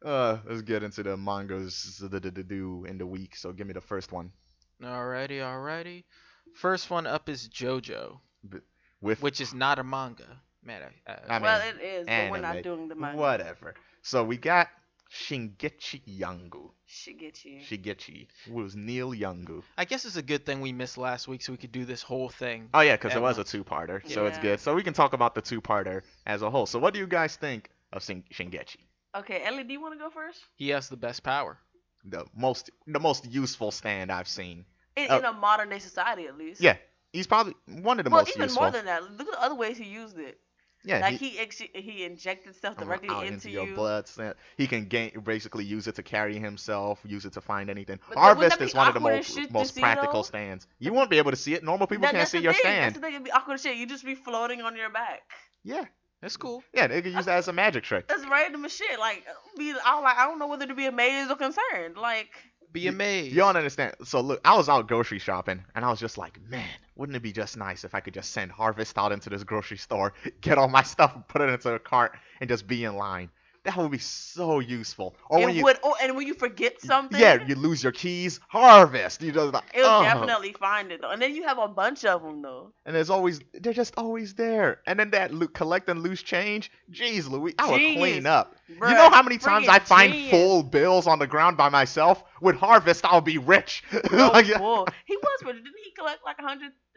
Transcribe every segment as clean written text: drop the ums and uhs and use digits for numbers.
Let's get into the mangas the do in the week. So give me the first one. Alrighty, alrighty. First one up is JoJo, B- With, which is not a manga. Man, I Well, mean, it is, but we're not anime, doing the manga. whatever. So we got Shingechi Yangu. Shigechi. Shigechi was Neil Yangu. I guess it's a good thing we missed last week so we could do this whole thing Oh yeah, because it at was a once. two-parter, so it's Yeah. good. So we can talk about the two-parter as a whole. So what do you guys think of Shingechi? Okay, Ellie, do you want to go first? He has the best power. The most useful stand I've seen. In, Uh, in a modern day society, at least. yeah, he's probably one of the Well, most even more useful. than that, look at the other ways he used it. Yeah, Like he injected stuff directly out into your you. blood. He can basically use it to carry himself, use it to find anything. But then, wouldn't Harvest that is be one of the awkward as shit to most see practical though? stands. You won't be able to see it. Normal people can't That's see the your thing. stand. That's the thing. It'd be awkward as shit. You just be floating on your back. Yeah, That's cool. yeah, they could use that as a magic trick. That's random as shit. Like, I don't know whether to be amazed or concerned. Like, Be amazed. You don't understand. So look, I was out grocery shopping, and I was just like, man, wouldn't it be just nice if I could just send Harvest out into this grocery store, get all my stuff, put it into a cart, and just be in line. That would be so useful. Or when it you, would. Oh, and when you forget something, yeah, you lose your keys, Harvest. You just like, it would oh. definitely find it though. And then you have a bunch of them though. And they're just always there. And then that collecting loose change, jeez, Louis, I would clean Genius. up. Bruh, You know how many times I friggin' find genius. full bills on the ground by myself? With Harvest, I'll be rich. No Like, bull. He was rich. Didn't he collect like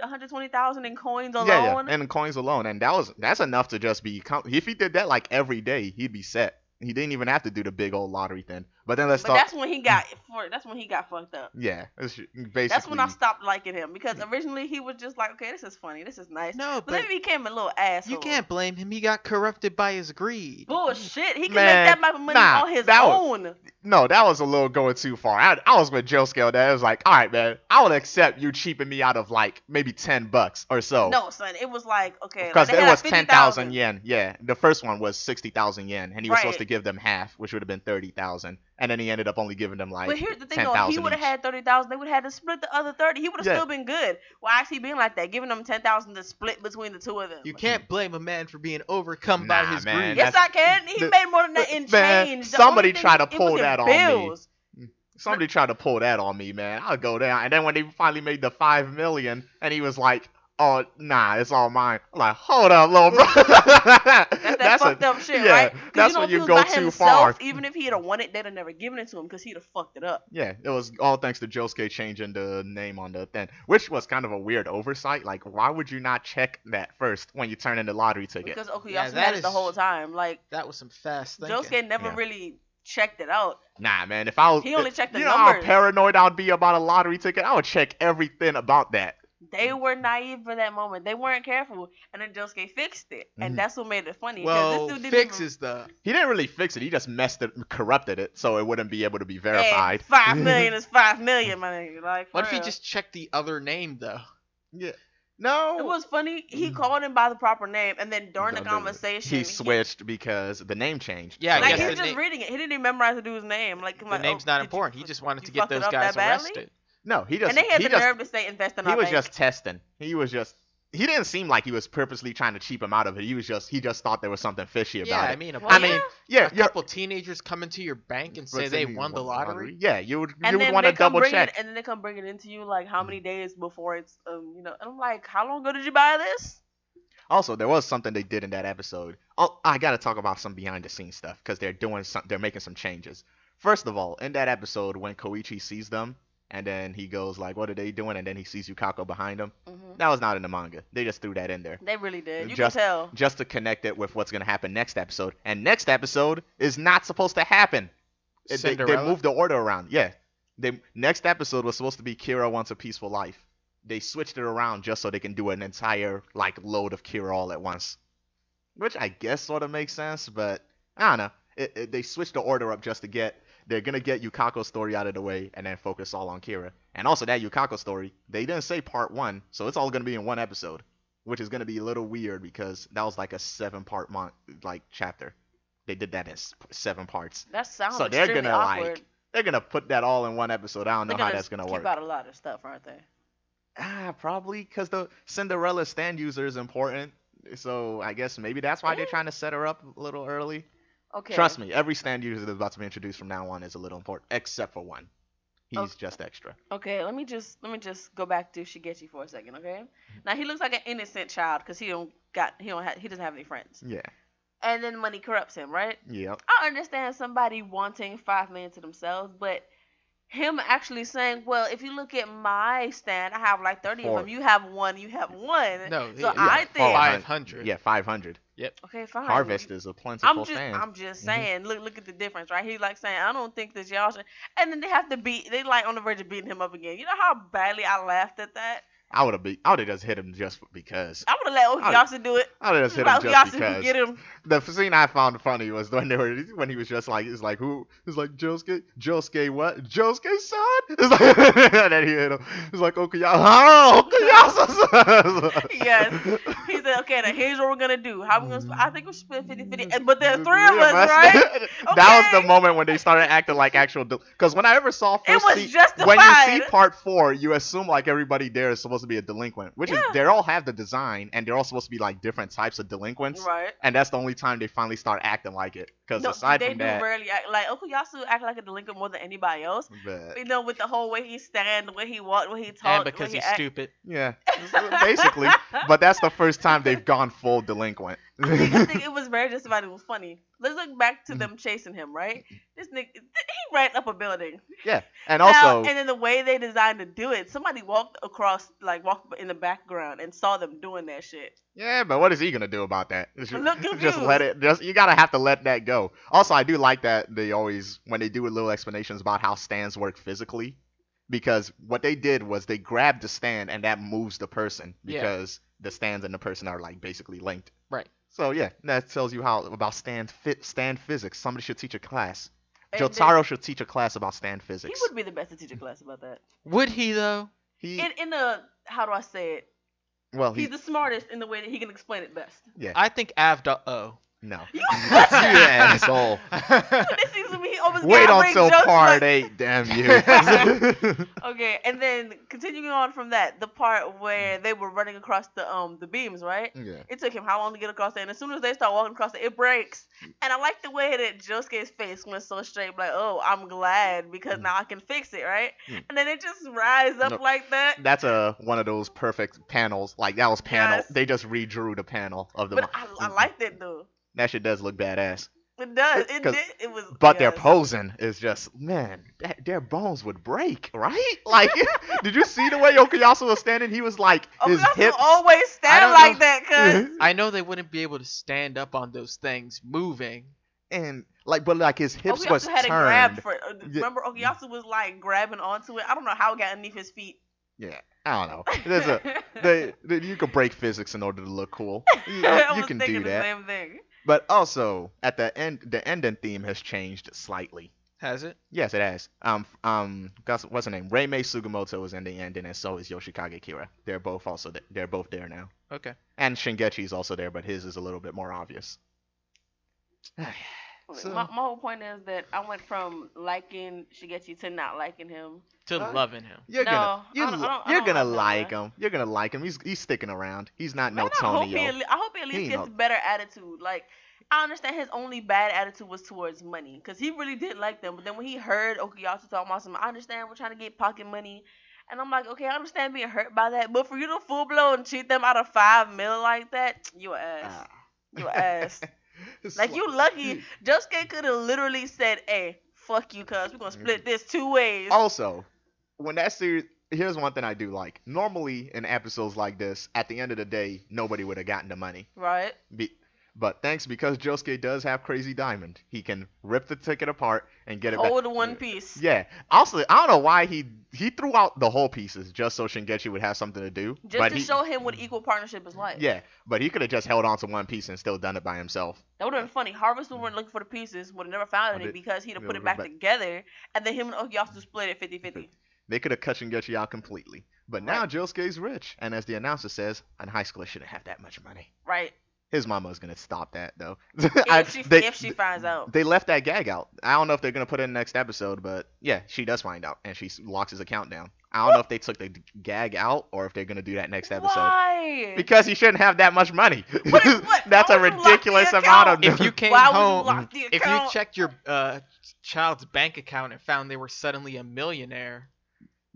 120,000 in coins alone? yeah, and in coins alone, and that's enough to just be. If he did that like every day, he'd be set. He didn't even have to do the big old lottery thing. But then let's But talk. that's when he got. That's when he got fucked up. Yeah, it's That's basically. when I stopped liking him because originally he was just like, okay, this is funny, this is nice. No, But then but he became a little asshole. you can't blame him. He got corrupted by his greed. Bullshit. He can Man, make that type of money nah, on his that own. No, that was a little going too far. I was with Joe Scale. That it was like, all right, man, I would accept you cheaping me out of like maybe $10 or so. No, son, it was like okay, Because like it they had was 50,000. 10,000 yen. Yeah, the first one was 60,000 yen, and he was supposed Right. to give them half, which would have been 30,000. And then he ended up only giving them But like here's the thing, though. He 10,000 would have each. had 30,000. They would have had to split the other 30. He would have Yeah. still been good. Why is he being like that? Giving them 10,000 to split between the two of them. You can't blame a man for being overcome by Nah, his man, greed. Yes, I can. He the- made more than that in man, change. The somebody only thing tried to it was pull in that on me. bills. Somebody tried to pull that on me, man. I'll go down. And then when they finally made the 5 million, and he was like, "Oh, nah, it's all mine." I'm like, "Hold up, little bro." That's that fucked up shit, yeah, right? 'Cause that's know, when if he you was go by too himself, far. even if he had won it, they'd have never given it to him because he'd have fucked it up. Yeah, it was all thanks to Josuke changing the name on the thing, which was kind of a weird oversight. Like, why would you not check that first when you turn in the lottery ticket? Because Yeah, Okuyasu that had it the is- whole time. Like, That was some fast thinking. Josuke never Yeah. really checked it out. Nah, man. If I was, He only checked the you know how numbers. paranoid I'd be about a lottery ticket. I would check everything about that. They were naive for that moment. They weren't careful, and then Josuke fixed it, Mhm. and that's what made it funny. 'cause Well, this dude didn't fix even, is the. He didn't really fix it. He just messed it, corrupted it, so it wouldn't be able to be Hey, verified. 5 million is 5 million, my nigga. Like, for What if he real. just checked the other name though? Yeah. No. It was funny. He called him by the proper name, and then during the The- conversation, he switched because the name changed. Yeah, I Like guess he the was just name- reading it. He didn't even memorize the dude's name. Like, I'm The like, name's oh, not did you important. fu- He just wanted you to get fucked it those up guys that badly? arrested. No, he just. And they had he the just, nerve to say invest in He our was bank. just testing. He was just. He didn't seem like he was purposely trying to cheap him out of it. He just thought there was something fishy Yeah, about I it. mean, Well, I mean, yeah, a couple teenagers come into your bank and say they won the lottery. Yeah, you would And then want they to come double bring check. it, and then they come bring it into you like how many days before it's And I'm like, how long ago did you buy this? Also, there was something they did in that episode. Oh, I gotta talk about some behind the scenes stuff because they're making some changes. First of all, in that episode when Koichi sees them and then he goes like, "What are they doing?" and then he sees Yukako behind him. That was not in the manga. They just threw that in there. They really did. You just can tell. just to connect it with what's gonna happen next episode. And next episode is not supposed to happen. They Cinderella? moved the order around. Yeah, next episode was supposed to be Kira Wants a Peaceful Life. They switched it around just so they can do an entire like load of Kira all at once, which I guess sort of makes sense. But I don't know. They switched the order up just to get. They're gonna get Yukako's story out of the way and then focus all on Kira. And also that Yukako story, they didn't say part one, so it's all gonna be in one episode, which is gonna be a little weird because that was like a 7-part chapter. They did that in 7 parts. That sounds So they're extremely gonna awkward. they're gonna put that all in one episode. I don't know They're how gonna that's gonna keep work. out a lot of stuff, aren't they? Probably because the Cinderella stand user is important. So I guess maybe that's why they're trying to set her up a little early. Okay. Trust me, every stand user that's about to be introduced from now on is a little important, except for one. O- He's just extra. Okay, let me just go back to Shigechi for a second, okay? Now he looks like an innocent child because he doesn't have any friends. Yeah. And then money corrupts him, right? Yep. I understand somebody wanting 5 million to themselves, but him actually saying, well, if you look at my stand, I have like 30 of For them. You have one. You have one. No, So yeah, I think, 500. Yeah, 500. Yep. okay, fine. Harvest is a I'm plentiful just stand. I'm just Mhm. saying, look at the difference, right? He's like saying, I don't think that y'all should, and then they like on the verge of beating him up again. You know how badly I laughed at that? I would have just hit him just because. I would have let Okuyasu do it. I would have just hit him Let just Okuyasu because. get him. The scene I found funny was when he was just like, it's like, who? It's like, Josuke what? Josuke son? It's like, and then he hit him. It's like, Okuyasu. Yes. He said, okay, now here's what we're gonna do. How we gonna? I think we split 50-50. But there are three of Yeah, us, right? That was the Okay. moment when they started acting like actual. Because when I ever saw It first was when you see justified. part 4, you assume like everybody there is supposed to be a delinquent, which is Yeah. they all have the design and they're all supposed to be like different types of delinquents. Right. And that's the only time they finally start acting like it. Because No, aside they from do that, rarely act like Okuyasu act like a delinquent more than anybody else. but You know, with the whole way he stand, the way he walk, the way he talk, And the because way he he's act. stupid. yeah, basically. But that's the first time they've gone full delinquent. I think it was very justified. It was funny. Let's look back to them chasing him, right? This nigga, he ran up a building. Yeah, and Now, also and then the way they designed to do it, somebody walked in the background and saw them doing that shit. yeah, but what is he gonna do about that? Look Just let confused. you gotta have to let that go. Also, I do like that they always when they do little explanations about how stands work physically, because what they did was they grabbed the stand and that moves the person Yeah. because the stands and the person are like basically linked. Right. So yeah, that tells you how about stand physics. Somebody should teach a class. And Jotaro should teach a class about stand He physics. would be the best to teach a class about that. Would he though? He In a how do I say it? well He's the smartest in the way that he can explain it best. yeah I think Av.o. no You you asshole. This seems to me he always Wait gotta bring until jokes part like- 8, damn you. Okay, and then continuing on from that, the part where they were running across the beams, right? Yeah. It took him how long to get across there, and as soon as they start walking across it breaks. And I like the way that Josuke's face went so straight, like, oh, I'm glad because now I can fix it, right? Mm. And then it just rise up Nope. like that. That's one of those perfect panels. Like that was panel. Yes. They just redrew the panel of the. But I liked it though. That shit does look badass. It does. It 'Cause- did. It was. But their yes. posing is just man, their bones would break, right? Like, did you see the way Okuyasu was standing? He was like his Okuyasu hips. always I stand don't like know. that, cuz. I know they wouldn't be able to stand up on those things moving. And like, but like his hips was Okuyasu had turned. a grab for. Yeah. Remember, Okuyasu was like grabbing onto it. I don't know how it got underneath his feet. Yeah, I don't know. You can break physics in order to look cool. I You was can thinking do the that. same thing. But also at the end, the ending theme has changed slightly. Has it? Yes, it has. What's her name? Reimei Sugimoto is in the ending, and so is Yoshikage Kira. They're both they're both there now. Okay. And Shingechi's also there, but his is a little bit more obvious. So- my whole point is that I went from liking Shigechi to not liking him. To loving him. You're No, gonna I don't you're gonna like like that. him. You're gonna like him. He's sticking around. He's not no Man, I hope Tonio. I hope he at He least ain't gets no- better attitude. Like, I understand his only bad attitude was towards money, because he really did like them. But then when he heard Okuyasu talking about some, I understand we're trying to get pocket money. And I'm like, okay, I understand being hurt by that. But for you to full blown cheat them out of 5 mil like that, you a ass. Ah. You a ass. It's Like, you lucky. Josuke could have literally said, hey, fuck you, cuz we're going to split this 2 ways. Also, when that series, here's one thing I do like. Normally in episodes like this, at the end of the day, nobody would have gotten the money. Right? But because Josuke does have Crazy Diamond, he can rip the ticket apart and get it back. Hold one piece. Yeah. Also, I don't know why he threw out the whole pieces just so Shingechi would have something to do. Just but to show him what equal partnership is like. Yeah, but he could have just held on to one piece and still done it by himself. That would have been funny. Harvest would have been looking for the pieces, would have never found But it because he'd have it put it would've back back- together, and then him and Okuyasu split it 50-50. They could have cut Shingechi out completely. But now Right. Josuke's rich, and as the announcer says, a high schooler shouldn't have that much money. Right. His mama's gonna stop that though. If she finds out. They left that gag out. I don't know if they're gonna put it in the next episode, but yeah, she does find out and she locks his account down. I don't know if they took the gag out or if they're gonna do that next episode. Why? Because he shouldn't have that much money. What? That's Why a would you lock ridiculous the amount of. account? If you came Why would you home, lock the if you account? checked your child's bank account and found they were suddenly a millionaire,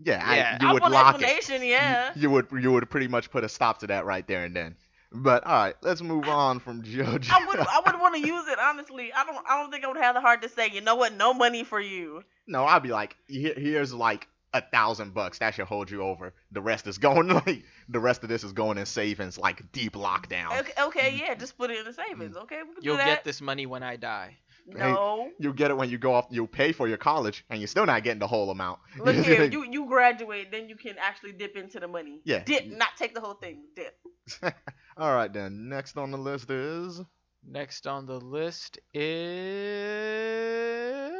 Yeah, Yeah. you would want lock it. explanation, yeah. You would pretty much put a stop to that right there and then. But all right, let's move on from JoJo. I would want to use it honestly. I don't think I would have the heart to say, you know what, no money for you. No, I'd be like, here's like $1,000. That should hold you over. The rest is going like the rest of this is going in savings, like deep lockdown. Okay, yeah, just put it in the savings. Okay, we can you'll do that. get this money when I die. No. You'll get it when you go off. You'll pay for your college, and you're still not getting the whole amount. Look here, you graduate, then you can actually dip into the money. Yeah. Dip, not take the whole thing. Dip. All right then. Next on the list is. Next on the list is.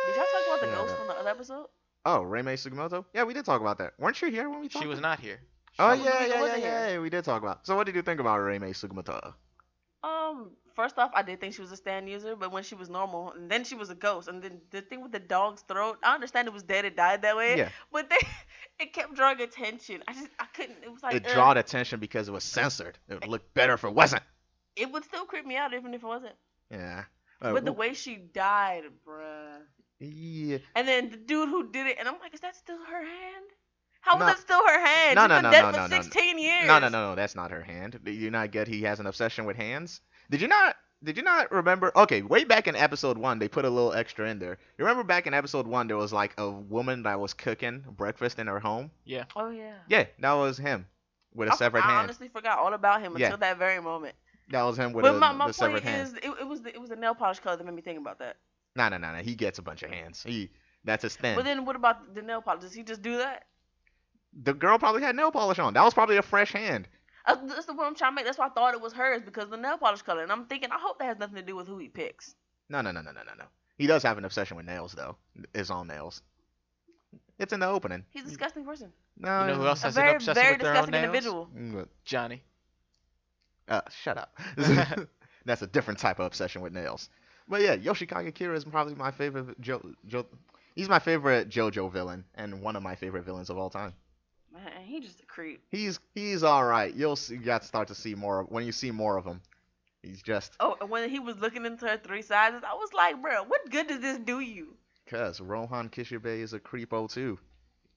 Did y'all talk about the Yeah. ghost on the other episode? Oh, Reimei Sugimoto? Yeah, we did talk about that. Weren't you here when we talked? She was not here. Oh She yeah, wasn't here. yeah. We did talk about. So what did you think about Reimei Sugimoto? First off, I did think she was a stand user, but when she was normal, and then she was a ghost, and then the thing with the dog's throat, I understand it was dead, it died that way, Yeah. but it kept drawing attention. I couldn't. It was like It drawed attention because it was censored. It would look better if it wasn't. It would still creep me out even if it wasn't. Yeah. But the way she died, bruh. Yeah. And then the dude who did it, and I'm like, is that still her hand? How No. was that still her hand? No, She's no, been no, dead no, for no, no. 16 years. No, that's not her hand. Did you not get he has an obsession with hands? Did you not remember? Okay, way back in episode 1, they put a little extra in there. You remember back in episode 1, there was like a woman that was cooking breakfast in her home? Yeah. Oh yeah. Yeah, that was him with a severed I hand. honestly forgot all about him Yeah. until that very moment. That was him with But the my severed point hand. is, it was the nail polish color that made me think about that. No. He gets a bunch of hands. That's his thing. But then what about the nail polish? Does he just do that? The girl probably had nail polish on. That was probably a fresh hand. That's the point I'm trying to make. That's why I thought it was hers because of the nail polish color. And I'm thinking, I hope that has nothing to do with who he picks. No. He does have an obsession with nails though. His own nails. It's in the opening. He's a disgusting person. No. You know who else A has an very, obsession very with their own disgusting nails? individual. What? Johnny. Shut up. That's a different type of obsession with nails. But yeah, Yoshikage Kira is probably my favorite he's my favorite JoJo villain and one of my favorite villains of all time. Man, he just a creep. He's all right. You got to start to see more when you see more of him. He's just Oh, and when he was looking into her three sizes, I was like, bro, what good does this do you? cuz Rohan Kishibe is a creepo too.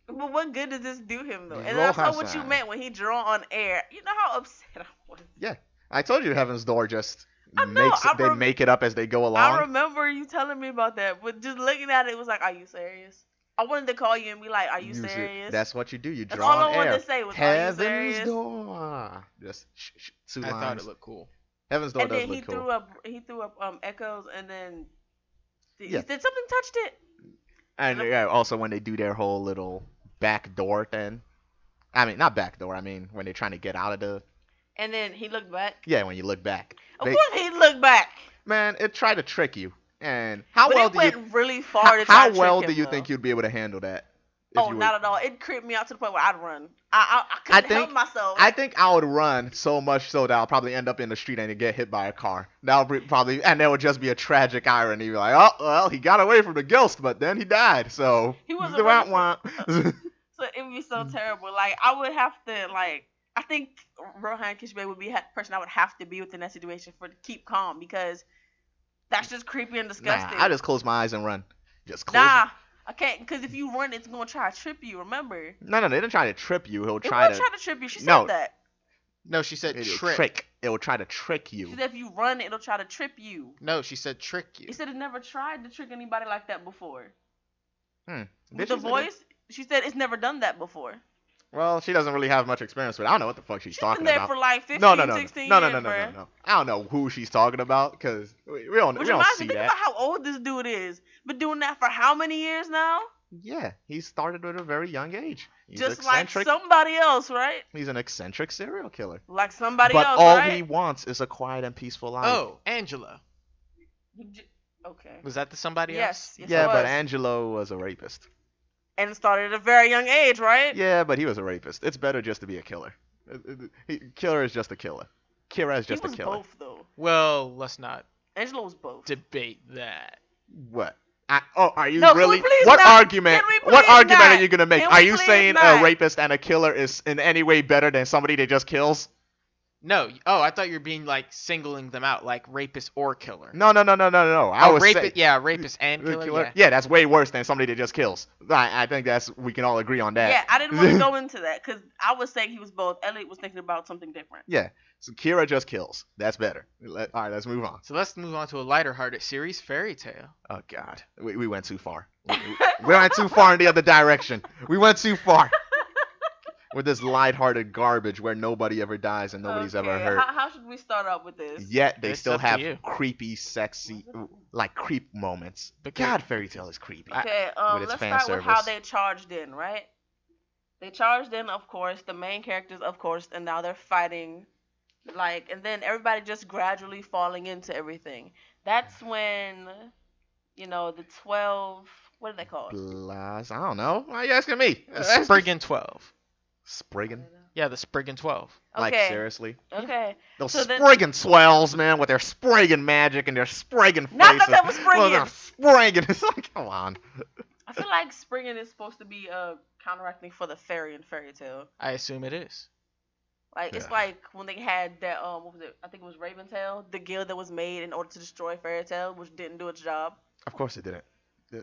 But what good does this do him though? And I saw what you Rohan-san. meant when he drew on air. You know how upset I was. Yeah, I told you Heaven's Door just I know, they make it up as they go along. I remember you telling me about that, but just looking at it, it was like, are you serious? I wanted to call you and be like, are you Use it. serious? That's what you do. You That's draw all on I wanted air. to say was, are you Heaven's serious? Door. Just two I lines. thought it looked cool. Heaven's Door And does then look cool. he threw up echoes, and then he Yeah. said something touched it. And yeah, also when they do their whole little back door thing. I mean, not back door. I mean, when they're trying to get out of the. And then he looked back. Yeah, when you look back. Of course he looked back. Man, it tried to trick you. And how But well it do went you really far to try how to trick well him, do you though. think you'd be able to handle that? if Oh, you not would- at all. It creeped me out to the point where I'd run. I couldn't help myself. I think I would run so much so that I'll probably end up in the street and get hit by a car. That'll be probably, and there would just be a tragic irony. You're like, oh, well, he got away from the ghost, but then he died. So He was wah, a wah. So it would be so terrible. Like I would have to I think Rohan Kishibe would be the person I would have to be within that situation for to keep calm because that's just creepy and disgusting. Nah, I just close my eyes and run. Just close. Nah, I can't because if you run, it's gonna try to trip you. Remember? No, they didn't try to trip you. He'll It try will to. try to trip you. She said No. that. No, she said It'll trick. It will try to trick She you. said if you run, it'll try to trip you. No, she said trick you. He said it never tried to trick anybody like that before. Did With she the say that? voice, she said it's never done that before. Well, she doesn't really have much experience with it. I don't know what the fuck she's She's talking been there about. for like 15, No, 16 no, years, bruh. no. I don't know who she's talking about because we don't Which we don't reminds see me, think that. about how old this dude is. Been doing that for how many years now? Yeah, he started at a very young age. He's Just like eccentric. somebody else, right? He's an eccentric serial killer. Like somebody But else, all right? he wants is a quiet and peaceful life. Oh, Angela. Okay. Was that the somebody else? Yes, yeah, it but was. Angelo was a rapist. And it started at a very young age, right? Yeah, but he was a rapist. It's better just to be a killer. Killer is just a killer. Kira is He just a was killer. both though. Well, let's not Angelo was both. debate that. What? Are you No, can we really? please What not? argument? Can we What please argument are not? you gonna make? Can Are we you please saying a not? rapist and a killer is in any way better than somebody that just kills? No. Oh, I thought you were being like singling them out, like rapist or killer. No. I Oh, was saying rapist. Yeah, rapist and the killer. killer. Yeah. Yeah, that's way worse than somebody that just kills. I think we can all agree on that. Yeah, I didn't want to go into that because I was saying he was both. Elliot was thinking about something different. Yeah. So Kira just kills. That's better. All right, let's move on. So let's move on to a lighter-hearted series, Fairy Tale. Oh God, we went too far. We went too far in the other direction. We went too far with this lighthearted garbage where nobody ever dies and nobody's ever Okay, hurt. How should we start off with this? Yet they It's still up to have you. creepy, sexy, like creep moments. Because- God, Fairy Tale is creepy. Okay, with its let's fan start with how service. they charged in, right? They charged in, of course, the main characters, of course, and now they're fighting, like, and then everybody just gradually falling into everything. That's when, the 12, what are they called? Blast. I don't know. Why are you asking me? The Spriggan 12. Spriggan? Yeah, the Spriggan 12. Like Okay, seriously? okay. Those So then- Spriggan swells, man, with their Spriggan magic and their Spriggan faces. No, I thought that was Well, they're Spriggan. Spriggan. It's like, come on. I feel like Spriggan is supposed to be counteracting for the fairy in Fairy Tale. I assume it is. Like it's Yeah. like when they had that what was it? I think it was Raventail, the guild that was made in order to destroy Fairy Tale, which didn't do its job. Of course it didn't.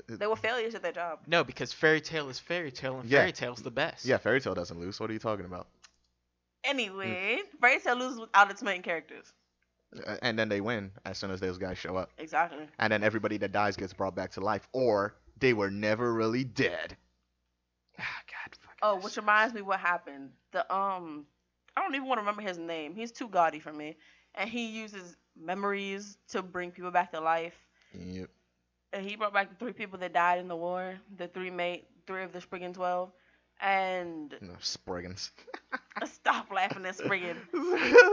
They were failures at their job. No, because Fairy Tale is Fairy Tale, and Yeah. Fairy Tale's the best. Yeah, Fairy Tale doesn't lose. What are you talking about? Anyway, Fairy Tale loses without its main characters. And then they win as soon as those guys show up. Exactly. And then everybody that dies gets brought back to life. Or they were never really dead. Ah, God. Fucking Oh, which reminds me what happened. I don't even want to remember his name. He's too gaudy for me. And he uses memories to bring people back to life. Yep. And he brought back the 3 people that died in the war, the 3 of the Spriggan 12. And No, Spriggans. stop laughing at Spriggan.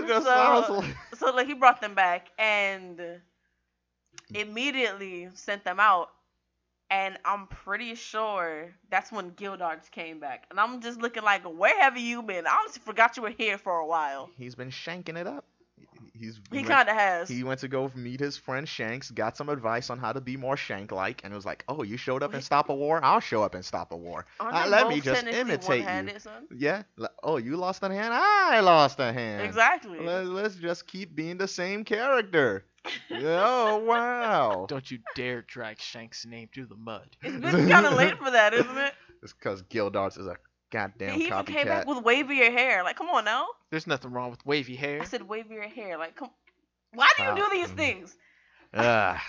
Just So- sounds So like he brought them back and immediately sent them out. And I'm pretty sure that's when Gildarts came back. And I'm just looking like, where have you been? I honestly forgot you were here for a while. He's been shanking it up. He kind of has. He went to go meet his friend Shanks, got some advice on how to be more Shank-like, and was like, "Oh, you showed up and stop a war? I'll show up and stop a war. Aren't they Let both me just technically imitate you." one-handed, son? Yeah. Oh, you lost a hand? I lost a hand. Exactly. Let's just keep being the same character. Oh, wow. Don't you dare drag Shank's name through the mud. It's been kind of late for that, isn't it? It's because Gildarts is a goddamn He even came back copycat. with wavier hair. Like, come on now. There's nothing wrong with wavy hair. I said wavier hair. Like, come. Why do you do these Mhm. things? Ah.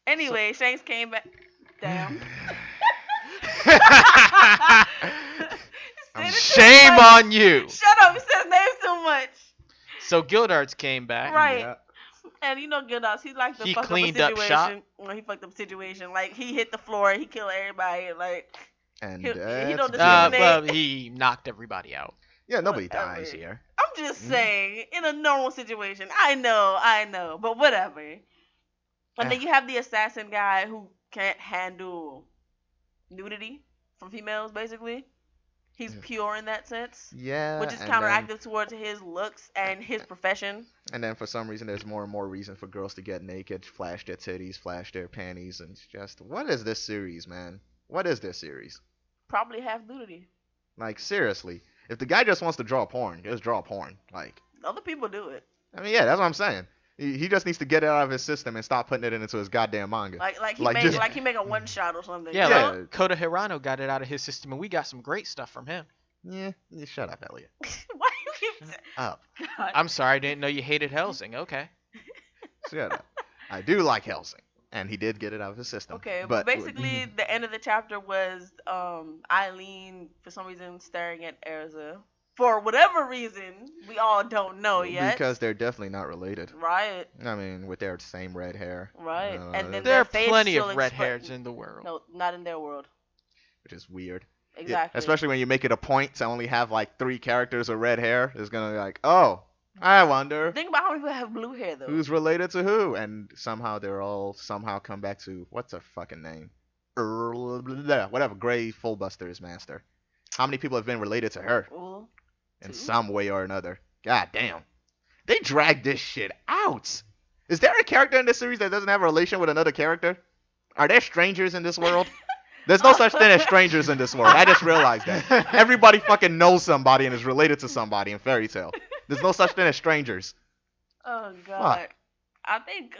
Anyway, Shanks came back. Damn. Said it too Shame much. on you. Shut up! You said his name too much. So Gildarts came back. Right. Yeah. And you know Gildas, he like to He fuck cleaned up up a shop. situation. Well, he fucked up a situation. Like he hit the floor, he killed everybody. Like And He- he that's don't good. discriminate. Well, he knocked everybody out. Yeah, nobody Whatever. dies here. I'm just Mhm. saying, in a normal situation, I know, but whatever. And then you have the assassin guy who can't handle nudity from females, basically. He's Yeah. pure in that sense, Yeah. which is and counteractive towards his looks and his profession. And then for some reason, there's more and more reason for girls to get naked, flash their titties, flash their panties, and it's just, what is this series, man? What is this series? Probably half nudity. Like, seriously. If the guy just wants to draw porn, just draw porn. Like, Other people do it. I mean, yeah, that's what I'm saying. He just needs to get it out of his system and stop putting it into his goddamn manga. Like he Like, make just- like he make a one shot or something. Yeah, you know? like Kota Hirano got it out of his system, and we got some great stuff from him. Yeah, shut up, Elliot. Why do you keep saying? Up. God. I'm sorry, I didn't know you hated Helsing. Okay. Shut up. I do like Helsing, and he did get it out of his system. Okay, but basically the end of the chapter was Eileen for some reason staring at Erza. For whatever reason, we all don't know yet. because they're definitely not related. Right, I mean, with their same red hair, right. And then There their are face plenty still of red expre- hairs in the world. No, not in their world. which is weird. Yeah, Exactly. especially when you make it a point to only have like 3 characters with red hair. It's gonna be like, oh, I wonder Think about how many people have blue hair though. who's related to who, and somehow they're all somehow come back to what's her fucking name, whatever, Gray Fullbuster's master. How many people have been related to her Well, in two. some way or another? God damn. They dragged this shit out. Is there a character in this series that doesn't have a relation with another character? Are there strangers in this world? There's no such thing as strangers in this world. I just realized that. Everybody fucking knows somebody and is related to somebody in Fairy Tail. There's no such thing as strangers. Oh God. Fuck. I think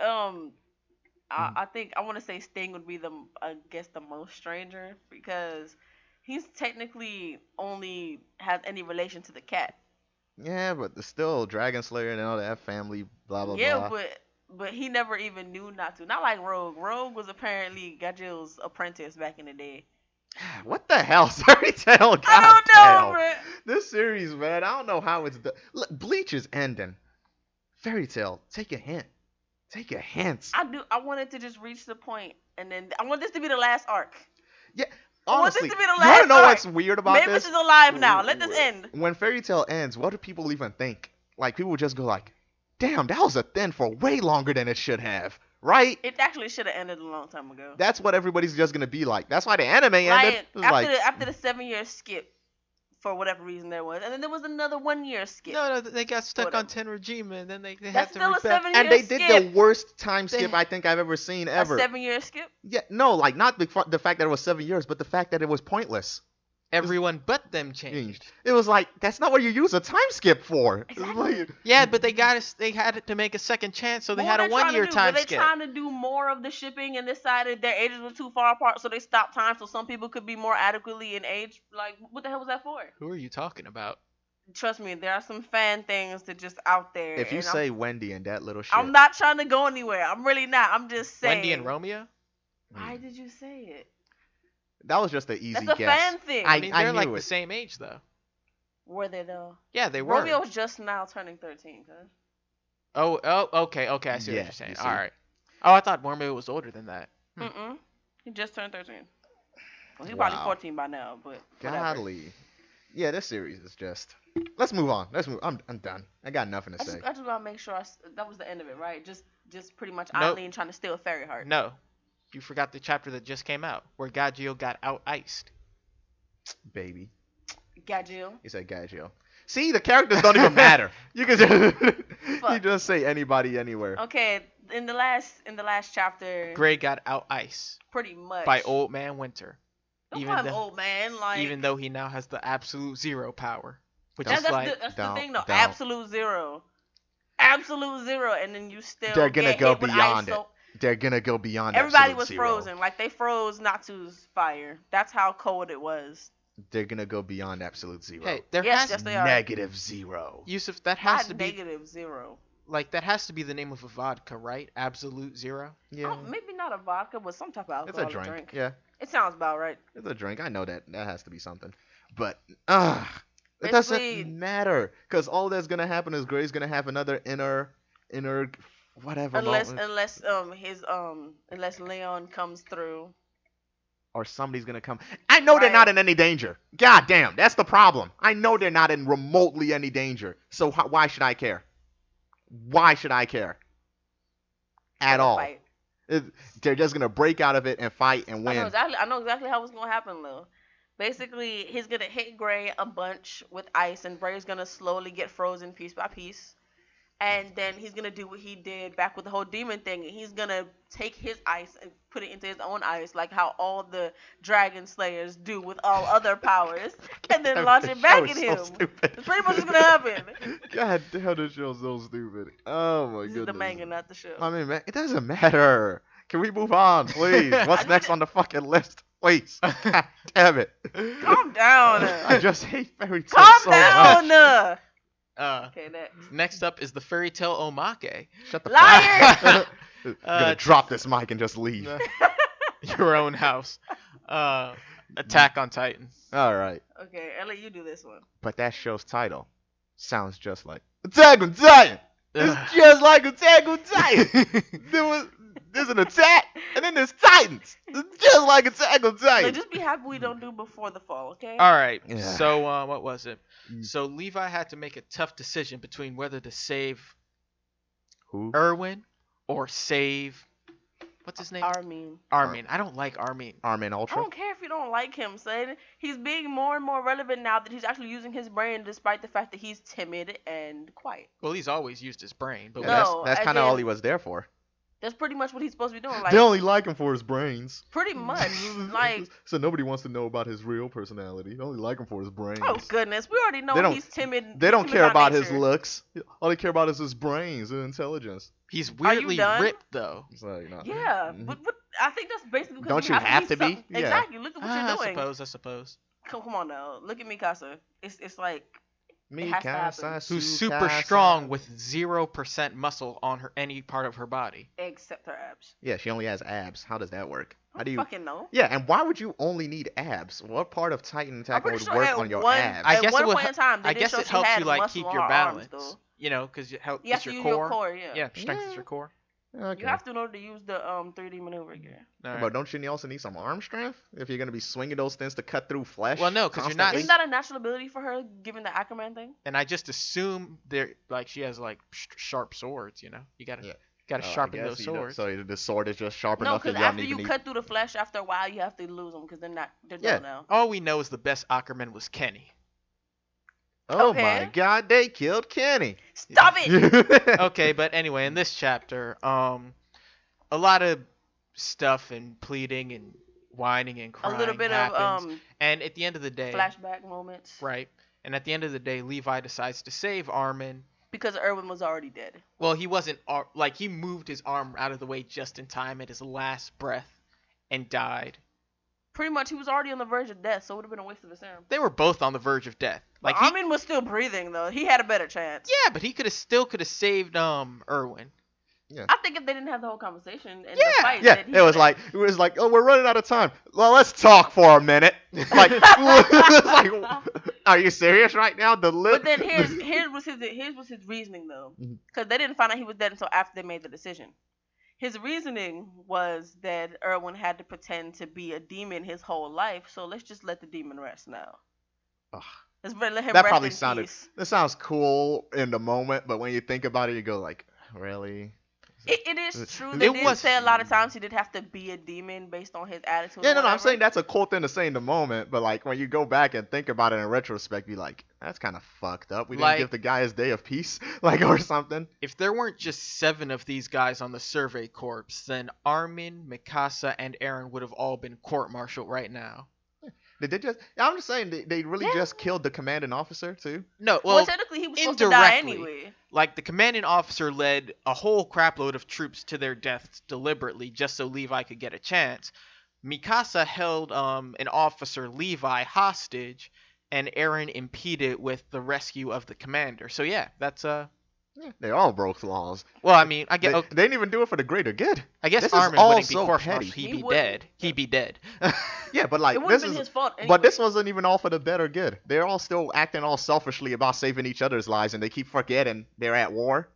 I think I want to say Sting would be I guess the most stranger because he's technically only has any relation to the cat. Yeah, but there's still Dragon Slayer and all that family, blah blah Yeah, blah. but he never even knew not to. Not like Rogue. Rogue was apparently Gajil's apprentice back in the day. What the hell, Fairy Tail? I don't know, Goddamn. bro. This series, man, I don't know how it's done. Look, Bleach is ending. Fairy Tail, take a hint. Take a hint. I wanted to just reach the point, and then I want this to be the last arc. Yeah, I want this honestly, to be the you last want to know arc. what's weird about Mavis this? is alive now. Let this end. When Fairy Tail ends, what do people even think? Like, people just go like, damn, that was a thing for way longer than it should have, right? It actually should have ended a long time ago. That's what everybody's just gonna be like. That's why the anime ended. Like It was after the 7 year skip, for whatever reason there was, and then there was another 1 year skip. No, they got stuck Whatever. on Tenrajima, and then they had That's to still a rebel. 7 year and they skip. did the worst time skip They- I think I've ever seen A ever. 7 year skip. Yeah, no, like not the fact that it was 7 years, but the fact that it was pointless. Everyone but them changed. It was like that's not what you use a time skip for. It's Exactly. like- Yeah, but they had to make a second chance, so they What had were a trying to 1 year do? time Were they skip. trying to do more of the shipping and decided their ages were too far apart, so they stopped time so some people could be more adequately in age? Like, what the hell was that for? Who are you talking about? Trust me, there are some fan things that just out there. if you and say Wendy and that little shit, I'm not trying to go anywhere. I'm really not. I'm just saying. Wendy and Romeo? Why did you say it? that was just an easy That's a guess. fan thing. I mean, they're like knew the it. same age, though. Were they though? Yeah, they were. Romeo's just now turning 13, cuz. Oh, okay, I see what Yeah, you're saying. you see. All right. Oh, I thought Romeo was older than that. Mm-mm. He just turned 13. Well, he's probably Wow. 14 by now, but whatever. Godly. Yeah, this series is just. Let's move on. I'm done. I got nothing to I say. just gotta make sure that was the end of it, right? Just pretty much Nope. Eileen trying to steal Fairy Heart. No. You forgot the chapter that just came out, where Gagio got out-iced. Baby. Gajil. He said Gaggio. See, the characters don't even matter. You can just you Fuck. just say anybody anywhere. Okay, in the last chapter, Gray got out-iced pretty much by Old Man Winter. Don't even call him though- old man. Like Even though he now has the absolute zero power. Which that's is like, the don't- thing though. don't. Absolute zero, and then you still They're gonna get go hit with beyond ice, it. so They're gonna go beyond. everybody absolute was zero. frozen. Like they froze Natsu's fire. That's how cold it was. They're gonna go beyond absolute zero. hey, there Yes, has yes, they are. Negative zero. Yusuf, that has Not to be negative zero. like that has to be the name of a vodka, right? Absolute zero. Yeah, Oh, maybe not a vodka, but some type of it's a alcoholic drink. drink. Yeah, It sounds about right. it's a drink. I know that has to be something, but it Basically- doesn't matter because all that's gonna happen is Gray's gonna have another inner whatever Unless moment, unless Leon comes through. or somebody's gonna come. I know they're Right. not in any danger. God damn, that's the problem. I know they're not in remotely any danger. So why should I care? Why should I care? At all. Fight. They're just gonna break out of it and fight and I win. know exactly how it's gonna happen, Lil. Basically, he's gonna hit Gray a bunch with ice, and Gray's gonna slowly get frozen piece by piece. And then he's gonna do what he did back with the whole demon thing. He's gonna take his ice and put it into his own ice, like how all the dragon slayers do with all other powers, and then launch it back at him. That's pretty much what's gonna happen. God damn, this show's so stupid. Oh my This is goodness. the manga, not the show. I mean, man, it doesn't matter. Can we move on, please? What's next on the fucking list? Please. God damn it. Calm down. I just hate fairy tales Calm so down. much. Okay, next. Next up is the fairy tale Omake. Shut the Liar! fuck up. I'm gonna drop this mic and just leave. Your own house. Attack on Titan. All right. Okay, Ellie, you do this one. But that show's title sounds just like Attack on Titan. It's just like Attack on Titan. There's an attack, and then there's Titans. It's just like Attack on So Titan. just be happy we don't do before the fall, okay? All right. Yeah. So what was it? So Levi had to make a tough decision between whether to save Who? Erwin or save What's his name? Armin. Armin. I don't like Armin. Armin I Ultra. don't care if you don't like him, son. He's being more and more relevant now that he's actually using his brain, despite the fact that he's timid and quiet. Well, he's always used his brain, but Yeah, No, that's as kind of all in- he was there for. That's pretty much what he's supposed to be doing. Like, They only like him for his brains. pretty much. Like, So nobody wants to know about his real personality. They only like him for his brains. oh goodness, we already know They don't- he's timid. They don't timid care by about his nature. looks. All they care about is his brains and intelligence. he's you weirdly done? ripped though. It's like, nah. Yeah, Mhm. but I think that's basically because Don't you have to be? something- Yeah. Exactly. Look at what I you're doing. suppose. Come on now. Look at Mikasa. It's like It has to happen. Mikasa, Who's super Tsukasa. strong with 0% muscle on her any part of her body. except her abs. Yeah, she only has abs. How does that work? I How do don't you? fucking know. Yeah, and why would you only need abs? What part of Titan I'm Attack pretty would sure work at on your one, abs? I at guess one it would point in time, they I did guess show it she helps had you like muscle keep on your her balance. arms, though. You know, because it helps You have to your use core. your core, yeah. Yeah, strengthens Yeah. your core. Okay. You have to in order to use the 3D maneuver gear. All right. But don't you also need some arm strength if you're gonna be swinging those things to cut through flesh? Well, no, 'cause you're not- constantly? Isn't that a natural ability for her, given the Aquaman thing? And I just assume they're like she has like sharp swords. You know, you gotta Yeah. gotta Oh, I sharpen guess those you know, swords. so the sword is just sharp No, enough that because you don't after even you need. cut through the flesh, after a while, you have to lose them because they're Yeah. dull now. All we know is the best Aquaman was Kenny. Oh Okay. my God! They killed Kenny. Stop it! Okay, but anyway, in this chapter, a lot of stuff and pleading and whining and A crying little bit happens. of And at the end of the day, flashback moments. right? And at the end of the day, Levi decides to save Armin. Because Erwin was already dead. Well, he wasn't like he moved his arm out of the way just in time at his last breath and died. Pretty much, he was already on the verge of death, so it would have been a waste of a serum. They were both on the verge of death. Like, Like he, Armin was still breathing, though. He had a better chance. yeah, but he could have still saved Erwin. I think if they didn't have the whole conversation and Yeah. the fight, Yeah, that he it was would've- like, oh, we're running out of time. Well, let's talk for a minute. Like, it's like, are you serious right now? But then his was his reasoning though, Mhm. because they didn't find out he was dead until after they made the decision. His reasoning was that Erwin had to pretend to be a demon his whole life, so let's just let the demon rest now. Ugh. Let him That rest probably in sounded. peace. That sounds cool in the moment, but when you think about it, you go like, really? It is true. It They did was- say a lot of times he did have to be a demon based on his attitude. Yeah, or no, I'm whatever. saying that's a cool thing to say in the moment, but like when you go back and think about it in retrospect, be like, that's kind of fucked up. We didn't Like- give the guy his day of peace, like or something. If there weren't just 7 of these guys on the survey corps, then Armin, Mikasa, and Eren would have all been court-martialed right now. Did they just? I'm just saying they really Yeah. just killed the commanding officer too. No, Well, well, technically he was supposed to die indirectly. anyway. like the commanding officer led a whole crapload of troops to their deaths deliberately just so Levi could get a chance. Mikasa held an officer Levi hostage, and Eren impeded with the rescue of the commander. So yeah, that's Yeah, they all broke laws. well, I mean, I They, get okay, they didn't even do it for the greater good. I guess this is Armin all wouldn't be so court-martialed. petty. He'd He be wouldn't. dead. He'd be dead. Yeah, but like It wouldn't this have been is. his fault anyway. But this wasn't even all for the better good. They're all still acting all selfishly about saving each other's lives, and they keep forgetting they're at war.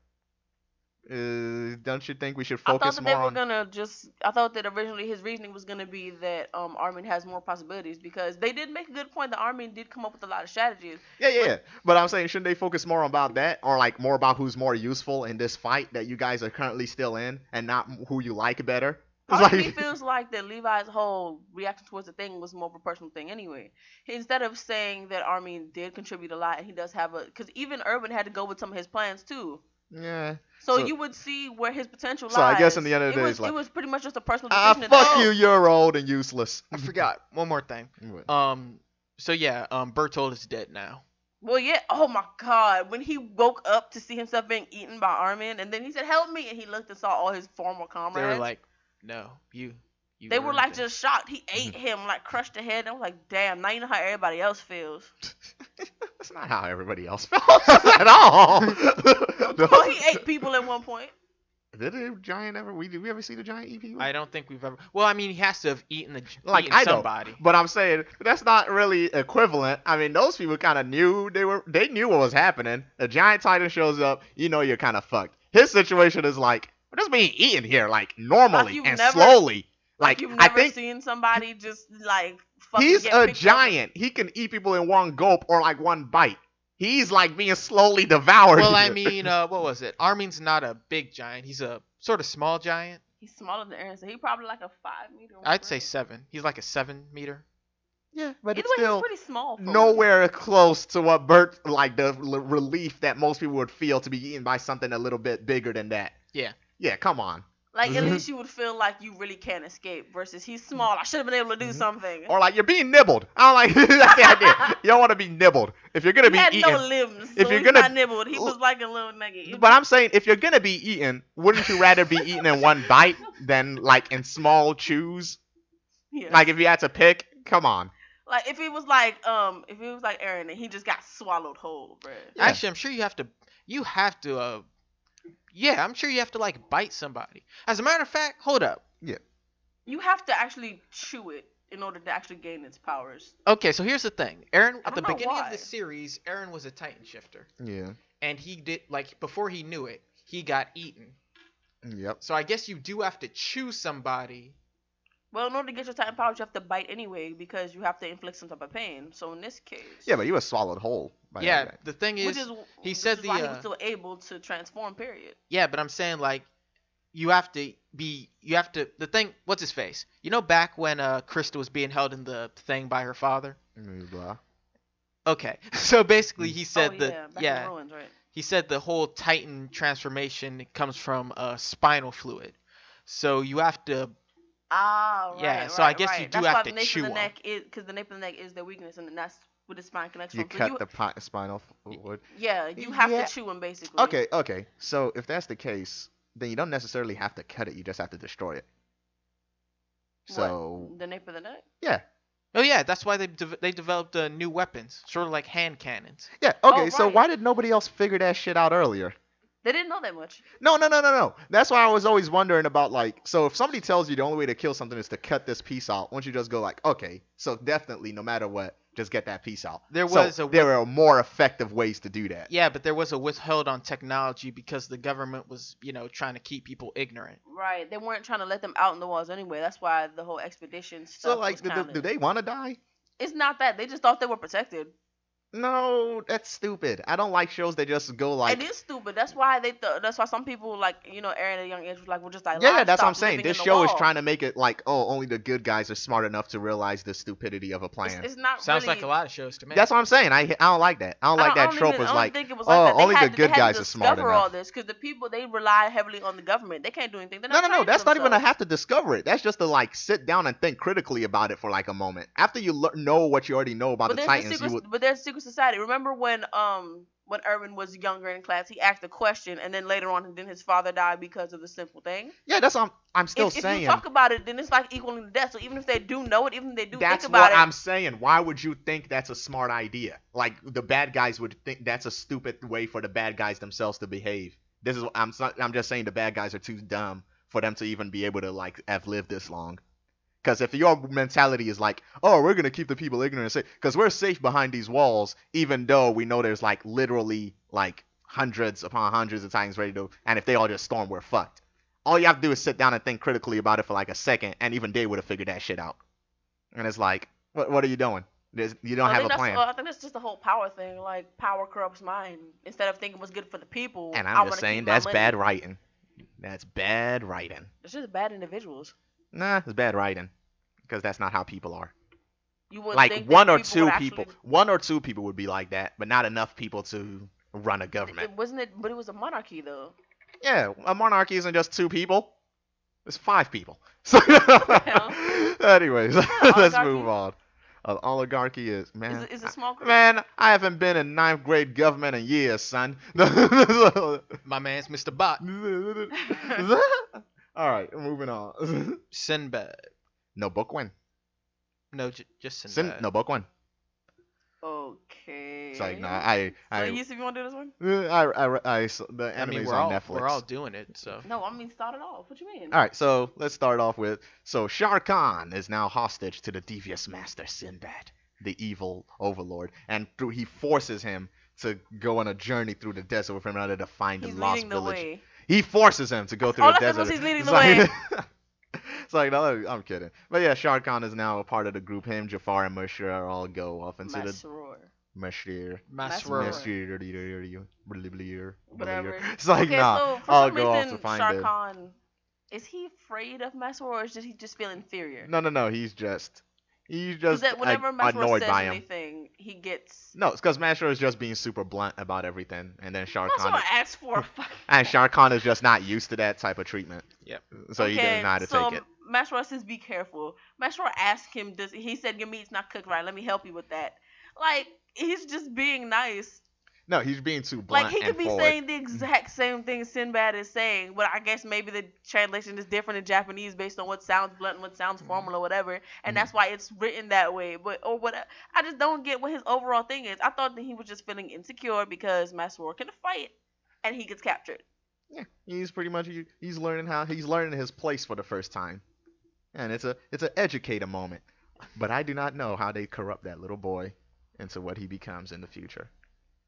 Don't you think we should I thought focus that more they were on? gonna just. I thought that originally his reasoning was gonna be that Armin has more possibilities because they did make a good point that Armin did come up with a lot of strategies. Yeah. But I'm saying, shouldn't they focus more about that, or like more about who's more useful in this fight that you guys are currently still in, and not who you like better? It's Part of me like, feels like that Levi's whole reaction towards the thing was more of a personal thing anyway. Instead of saying that Armin did contribute a lot and he does have a, because even Urban had to go with some of his plans too. yeah. So So- you would see where his potential lies. So I guess in the end of the it day, was, it's like, it was pretty much just a personal ah, decision. fuck you, you're old and useless. I forgot one more thing. What? So yeah, Bertold is dead now. Well, yeah. Oh my God, when he woke up to see himself being eaten by Armin, and then he said, "Help me!" and he looked and saw all his former They comrades. were like, no, you. They were ruined like it." just shocked. He ate him, like crushed the head. And I was like, damn, now you know how everybody else feels. That's not how everybody else felt at all. Well, he ate people at one point. Did a giant ever? Did we ever see the giant eat people? I don't think we've ever. Well, I mean, he has to have eaten Like, eaten I know, somebody. But I'm saying that's not really equivalent. I mean, those people kind of knew they knew what was happening. A giant titan shows up, you know you're kind of fucked. His situation is like, we're just being eaten here, like normally you've and never- slowly. Like, Like you've I never think seen somebody just like fucking he's get a picked up. giant. He can eat people in one gulp or like one bite. He's like being slowly devoured. Well, I mean, what was it? Armin's not a big giant. He's a sort of small giant. He's smaller than Aaron, so he probably like a 5 meter. I'd say Right? 7. He's like a 7 meter. Yeah, but Either it's way, he's still pretty small for one. nowhere close to what Bert like the relief that most people would feel to be eaten by something a little bit bigger than that. Yeah. Yeah, come on. Like at least you would feel like you really can't escape. Versus he's small. I should have been able to do something. Or like you're being nibbled. I don't like that's the idea. You don't want to be nibbled. If you're gonna He be had eaten, no limbs, if so you're he's gonna- not nibbled. He was like a little nugget. but I'm saying if you're gonna be eaten, wouldn't you rather be eaten in one bite than like in small chews? Yeah. Like if you had to pick, come on. Like if he was like Aaron and he just got swallowed whole, bruh. Yeah. Actually, I'm sure you have to. Yeah, I'm sure you have to like bite somebody. As a matter of fact, hold up. You have to actually chew it in order to actually gain its powers. Okay, so here's the thing. Aaron, I at the don't know beginning of why. the series, Aaron was a Titan shifter, Yeah. and he did like before he knew it, he got eaten. Yep. So I guess you do have to chew somebody. Well, in order to get your Titan powers, you have to bite anyway because you have to inflict some type of pain. So in this case, Yeah, but you were swallowed whole. By Yeah, that guy. the thing which is, is he which said is why he the was still able to transform. Period. yeah, but I'm saying like the thing. What's his face? You know, back when Krista was being held in the thing by her father. Blah. Okay, so basically he said oh, that yeah, back in yeah, the ruins, right? he said the whole Titan transformation comes from spinal fluid. So you have to Ah, right. Yeah, right, so I guess you right. do That's have why to the nape chew of the 'em. neck is because the nape of the neck is their weakness, and that's where the spine connects You from. So cut the spinal fluid. yeah, you have Yeah. to chew them basically. Okay. So if that's the case, then you don't necessarily have to cut it. You just have to destroy it. So What? The nape of the neck. yeah, Oh yeah, that's why they developed new weapons, sort of like hand cannons. yeah. Okay. Oh, So right. why did nobody else figure that shit out earlier? They didn't know that much. No. That's why I was always wondering about like, so if somebody tells you the only way to kill something is to cut this piece out, won't you just go like, okay, so definitely no matter what, just get that piece out. There So was a there are more effective ways to do that. Yeah, but there was a withheld on technology because the government was, trying to keep people ignorant. Right. They weren't trying to let them out in the walls anyway. That's why the whole expedition stuff So like, was counted. do they want to die? It's not that. They just thought they were protected. No, that's stupid. I don't like shows that just go like. It is stupid. That's why that's why some people like Aaron at a young age was like, well, just like Yeah, that's what I'm livestock saying. living This in the show is wall. trying to make it like, oh, only the good guys are smart enough to realize the stupidity of a plan. It's not Sounds really, like a lot of shows to me. That's what I'm saying. I don't like that. I don't like that trope. I Is don't like, think it was oh, like that. They only had the to- they good had guys to are smart discover all enough. this because the people they rely heavily on the government. They can't do anything. They're No. not trained That's not even to themselves. have to discover it. That's just to like sit down and think critically about it for like a moment. After you know what you already know about the Titans, you would. But there's a secret society. Remember when Irvin was younger in class, he asked a question, and then later on, then his father died because of the simple thing. Yeah, that's what I'm still If saying. you talk about it, then it's like equaling to death. So even if they do know it, even if they do That's think about what it, I'm saying. Why would you think that's a smart idea? Like the bad guys would think that's a stupid way for the bad guys themselves to behave. This is I'm just saying the bad guys are too dumb for them to even be able to like have lived this long. Because if your mentality is like, oh, we're gonna keep the people ignorant, because we're safe behind these walls, even though we know there's like literally like hundreds upon hundreds of Titans ready to, and if they all just storm, we're fucked. All you have to do is sit down and think critically about it for like a second, and even they would have figured that shit out. And it's like, what are you doing? You don't have a plan. I think that's just the whole power thing. Like power corrupts mind. Instead of thinking what's good for the people, And I I'm wanna just saying keep my that's money. bad writing. That's bad writing. It's just bad individuals. Nah, it's bad writing. Because that's not how people are. You would Like think one that or people two would people, actually- one or two people would be like that, but not enough people to run a government. It wasn't it, but it was a monarchy though. Yeah, a monarchy isn't just two people. It's 5 people. So, hell? anyways, let's oligarchy? move on. Oligarchy is, man. Is it small group? Man, I haven't been in 9th grade government in years, son. My man's Mr. Bot. All right, moving on. Sinbad. No book one. No, just Sinbad. No book one. Okay. It's like, nah, So Yusuf, you want to do this one? the I mean, anime's we're on all Netflix. we're all doing it, so. No, I mean start it off. What you mean? All right, so let's start off with Shah Khan is now hostage to the devious master Sinbad, the evil overlord, and he forces him to go on a journey through the desert with him in order to find He's the lost leading the village. way. He forces him to go through All the I said desert. was he's leading It's the like- way. It's like, no, I'm kidding. But yeah, Shah Khan is now a part of the group. Him, Jafar, and Mashir all go off into the Masroor. Mashir. Masroor. Masroor. Mashir. Whatever. It's like, Okay, nah, so for I'll some go off to reason, find Shah it. Khan Is he afraid of Maxwell, or is he just feel inferior? No, no, no. He's Because just whenever Maxwell annoyed says by him. anything, he gets. No, it's because Mashro is just being super blunt about everything, and then Shah Khan Maxwell is, asks for a fucking. and Shah Khan is just not used to that type of treatment, Yep. so he doesn't know Okay, how to take so it. Maxwell says be careful. Maxwell asked him this. He said your meat's not cooked right. Let me help you with that. Like he's just being nice. No, he's being too Like blunt he and could be forward. saying the exact same thing Sinbad is saying, but I guess maybe the translation is different in Japanese based on what sounds blunt and what sounds formal or whatever, and that's why it's written that way. But or what I just don't get what his overall thing is. I thought that he was just feeling insecure because Masur can fight and he gets captured. Yeah, he's pretty much he's learning his place for the first time, and it's an educator moment. But I do not know how they corrupt that little boy into what he becomes in the future.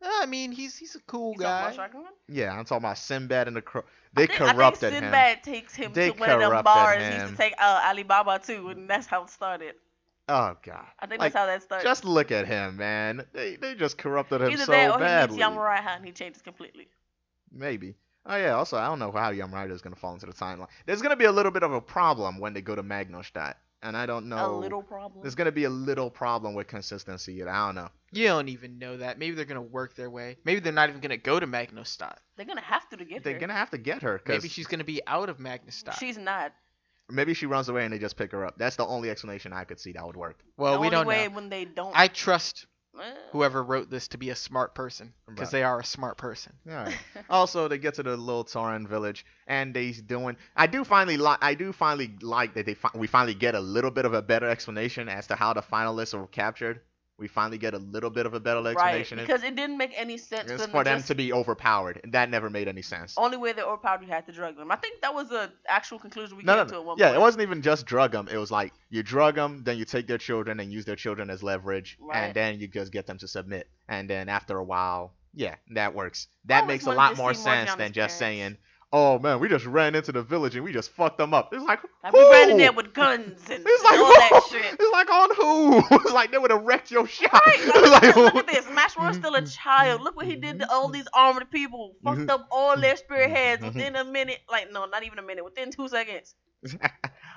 I mean, he's a cool You talking about guy. Shotgun? Yeah, I'm talking about Sinbad and I they think, I think corrupted him. Sinbad takes him They to one of them corrupted bars. He used him. to take Alibaba too, and that's how it started. Oh god. I think Like, that's how that started. just look at him, man. They just corrupted him Either so that or badly. he meets Yamurai and he changes completely. Maybe. Oh yeah. Also, I don't know how Young Rider is gonna fall into the timeline. There's gonna be a little bit of a problem when they go to Magnostadt, and I don't know. A little problem. There's gonna be a little problem with consistency. I don't know. You don't even know that. Maybe they're gonna work their way. Maybe they're not even gonna go to Magnostadt. They're gonna have to get They're her. gonna have to get her, cause Maybe she's gonna be out of Magnostadt. She's not. maybe she runs away and they just pick her up. That's the only explanation I could see that would work. Well, the we only don't way know. when they don't. I trust Eh. whoever wrote this to be a smart person because Right. they are a smart person. All right. Also, they get to the little Tauran village, and they's doing. I do finally like that we finally get a little bit of a better explanation as to how the finalists were captured. We finally get a little bit of a better Right, explanation. because it didn't make any sense It's for for them just, to be overpowered. That never made any sense. only way they overpowered you had to drug them. I think that was the actual conclusion we No, came no, to no. at one Yeah, point. it wasn't even just drug them. It was like you drug them, then you take their children and use their children as leverage, Right. and then you just get them to submit. And then after a while, yeah, that works. I That always makes a wanted lot to more see sense Morgiana's than just parents. saying, "Oh man, we just ran into the village and we just fucked them up." It's like, Like we ran in who? there with guns and It's like, all that who? shit. It's like on who? It's like they would have wrecked your shop. Right, It's like, like, look at this. Mashro's still a child. Look what he did to all these armored people. Fucked up all their spearheads within a minute. Like, no, not even a minute. Within 2 seconds.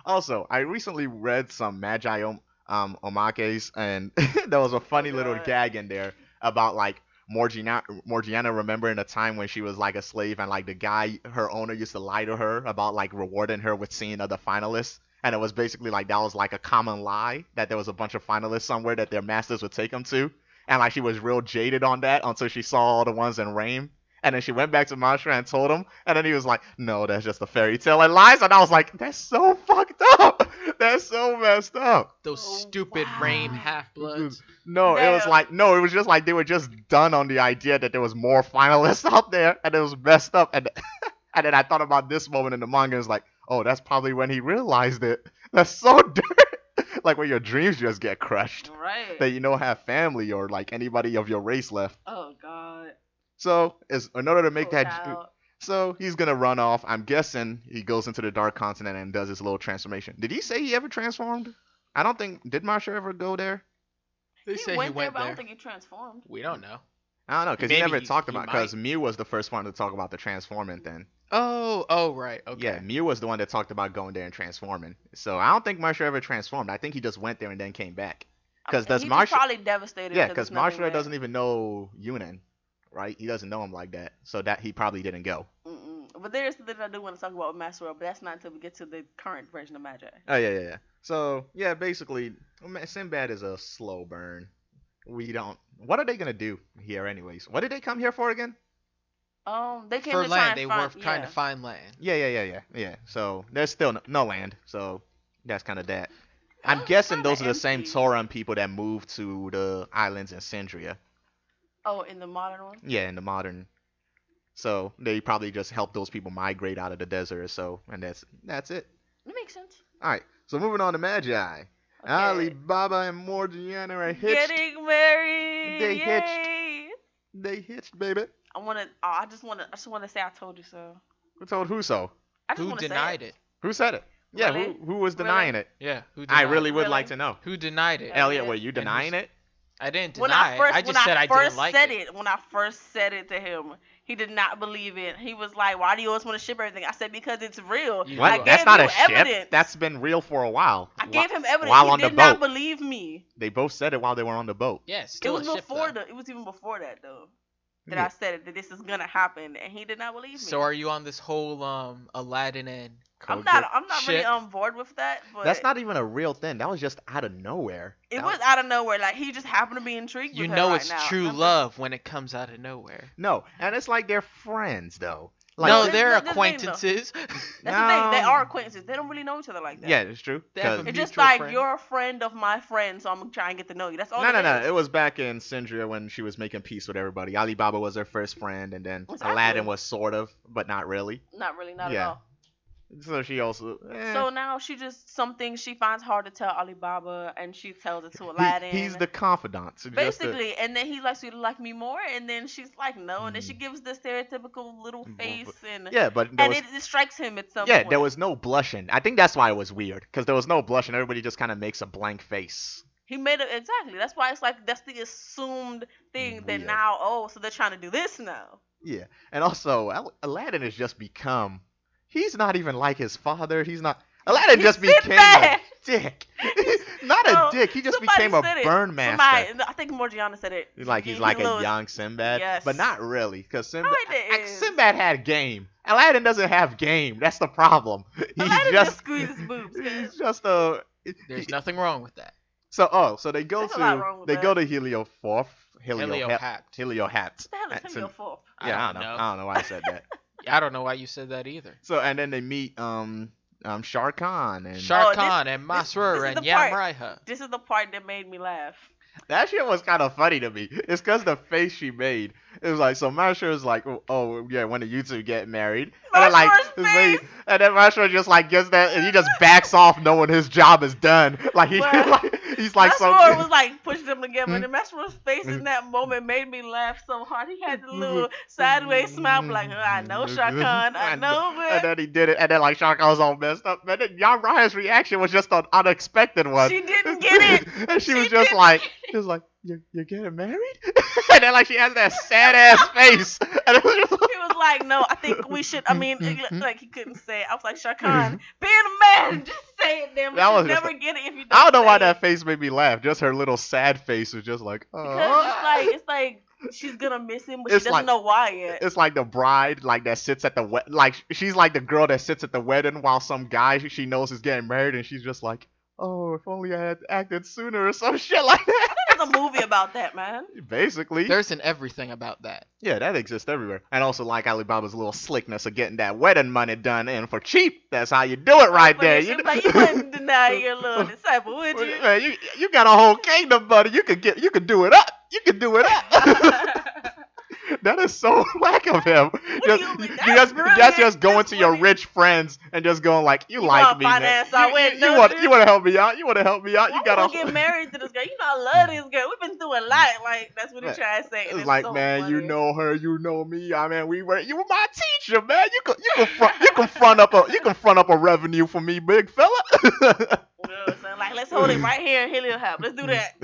Also, I recently read some Magi Omakes, and there was a funny little God. gag in there about like Morgiana remembering a time when she was like a slave, and like the guy, her owner, used to lie to her about like rewarding her with seeing other finalists. And it was basically like that was like a common lie that there was a bunch of finalists somewhere that their masters would take them to. And like she was real jaded on that until she saw all the ones in Rain. And then she went back to Mashra and told him. And then he was like, "No, that's just a fairy tale and lies." And I was like, "That's so fucked up. That's so messed up." Those Oh, stupid wow. Rain half-bloods. No, it was Damn. like no, it was just like they were just done on the idea that there was more finalists out there, and it was messed up. And and then I thought about this moment in the manga. It's like, oh, that's probably when he realized it. That's so dirt. Like when your dreams just get crushed. Right. That you don't have family or like anybody of your race left. Oh, God. So in order to make Poor that, child. so he's gonna run off. I'm guessing he goes into the Dark Continent and does his little transformation. Did he say he ever transformed? I don't think. Did Marsha ever go there? They say he there, went but I there. don't think he transformed. We don't know. I don't know because he Maybe never he- talked he about because might. Mew was the first one to talk about the transforming thing. Oh, right. Okay. Yeah, Mew was the one that talked about going there and transforming. So I don't think Marsha ever transformed. I think he just went there and then came back. Because does He's just Marsha? probably devastated. Yeah, because because Marsha doesn't even know Yunin, right? He doesn't know him like that, so that he probably didn't go. But there's something I do want to talk about with Master World, but that's not until we get to the current version of Magi. Oh yeah. So yeah, basically, Sinbad is a slow burn. We don't. What are they gonna do here, anyways? What did they come here for again? They came For to try land, and they find, were trying to find land. Yeah. So there's still no land. So that's kind of that. I'm It's guessing kinda those are the same empty. Tauran people that moved to the islands in Syndria. Oh, in the modern one. Yeah, in the modern. So they probably just helped those people migrate out of the desert. So and that's it. That makes sense. All right. So moving on to Magi. Okay. Alibaba and Morgiana are hitched. Getting married. They hitched. Yay. They hitched, baby. I just wanna say I told you so. Who told who so? I just Who wanna denied say it? Who said it? Yeah, Really? who was denying it? Yeah. Who I denied really it? would Really? like to know. Who denied it? Yeah. Elliot, were you And denying who's- it? I didn't When deny I first, it. I just when said I I first didn't like said it. When I first said it to him, He did not believe it. He was like, "Why do you always want to ship everything?" I said, "Because it's real." You I What? do. That's gave not you a ship. evidence. That's been real for a while. I gave him evidence. While He on the did not boat. believe me. They both said it while they were on the boat. Yeah, it's It still was a ship before though. it was even before that though that Yeah. I said it, that this is gonna happen, and he did not believe me. So are you on this whole Aladdin and I'm Kojic. not really ship? on board with that, but That's not even a real thing. That was just out of nowhere. it That was out of nowhere. Like he just happened to be intrigued You with her know right it's now. true I'm just- love when it comes out of nowhere. No, and it's like they're friends though. Like, No, this- they're this thing, though. acquaintances. That's the thing. They No. are acquaintances. They don't really know each other like that. yeah, it's true. They have 'Cause- a It's just mutual like friend. you're a friend of my friend, so I'm gonna try and get to know you. That's all. no. is. It was back in Syndria when she was making peace with everybody. Alibaba was her first friend, and then Exactly. Aladdin was sort of, but not really. Not really, not Yeah. at all. So she also. So now she just something she finds hard to tell Alibaba, and she tells it to Aladdin. He's the confidant. So just the- Basically, and then he likes you to like me more, and then she's like no, and then she gives the stereotypical little face, and yeah, but there and was, it strikes him at some yeah, point. there was no blushing. I think that's why it was weird, because there was no blushing. Everybody just kind of makes a blank face. He made it exactly. That's why it's like that's the assumed thing that Weird. now so they're trying to do this now. Yeah, and also Aladdin has just become. He's not even like his father. He's not. Aladdin He's just became Sinbad. a dick. Not a No, dick. He just somebody became a said it. burn master. Somebody, I think Morgiana said it. Like he's He like a little- young Sinbad, Yes. but not really, because Sinbad, it is. Sinbad had game. Aladdin doesn't have game. That's the problem. He's Aladdin just just squeezes boobs. he's just a. There's nothing wrong with that. So they go There's a lot wrong to with they that. go to Helioforth. Heliohapt. Heliohapt. What the hell is That's Helioforth? Yeah, I don't know. I don't know why I said that. I don't know why you said that either. So and then they meet Shah Khan and Shah this- Khan and this Masrur is and the part- Yamraiha. This is the part that made me laugh. that shit was kind of funny to me. It's because the face she made. It was like, so Marsha was like, oh yeah, when do you two get married? And then like, Marsha's his face- face. and then Marsha just like gets that, and he just backs off knowing his job is done. Like he, But like, he's like so. Masroor was like pushing them together, Hmm? and Masroor's face in that moment made me laugh so hard. He had the little sideways smile, like, I know Shah Khan, I know, And but then he did it, and then like Shah Khan was all messed up. And then Yamraya's reaction was just an unexpected one. she didn't get it. And she was She just didn't like, get she was like, you're getting married? And then like she has that sad ass face, and it was just He was like, no, I think we should. I mean, it looked like he couldn't say it. I was like, Shah Khan, being a man, just say it, damn. That You was just never get it if you don't. I don't know why say that it. face made me laugh. Just her little sad face was just like, oh. Because it's like she's gonna miss him, but It's she doesn't like- know why yet. It's like the bride, like that sits at the like she's like the girl that sits at the wedding while some guy she knows is getting married, and she's just like, oh, if only I had acted sooner or some shit like that. There's a movie about that, man. Basically, There's an everything about that. yeah, that exists everywhere, and also like Alibaba's little slickness of getting that wedding money done in for cheap. That's how you do it right there. You wouldn't deny your little disciple, would you? Man, you got a whole kingdom, buddy. You could do it up. You could do it up. That is so whack of him. do you mean? That's brilliant. That's just going That's to your brilliant. rich friends and just going like, you You like wanna me, man. finance our wedding, You don't want you? you want to help me out. You want to help me out. Why You got would to I get married to this girl? You know I love this girl. We've been through a lot. Like that's what he Man, trying to say. and It's like, so man, you funny. know her, you know me. I mean, you were my teacher, man. You can front up a revenue for me, big fella. You know what I'm saying? Like let's hold it right here in Heliohap. Let's do that.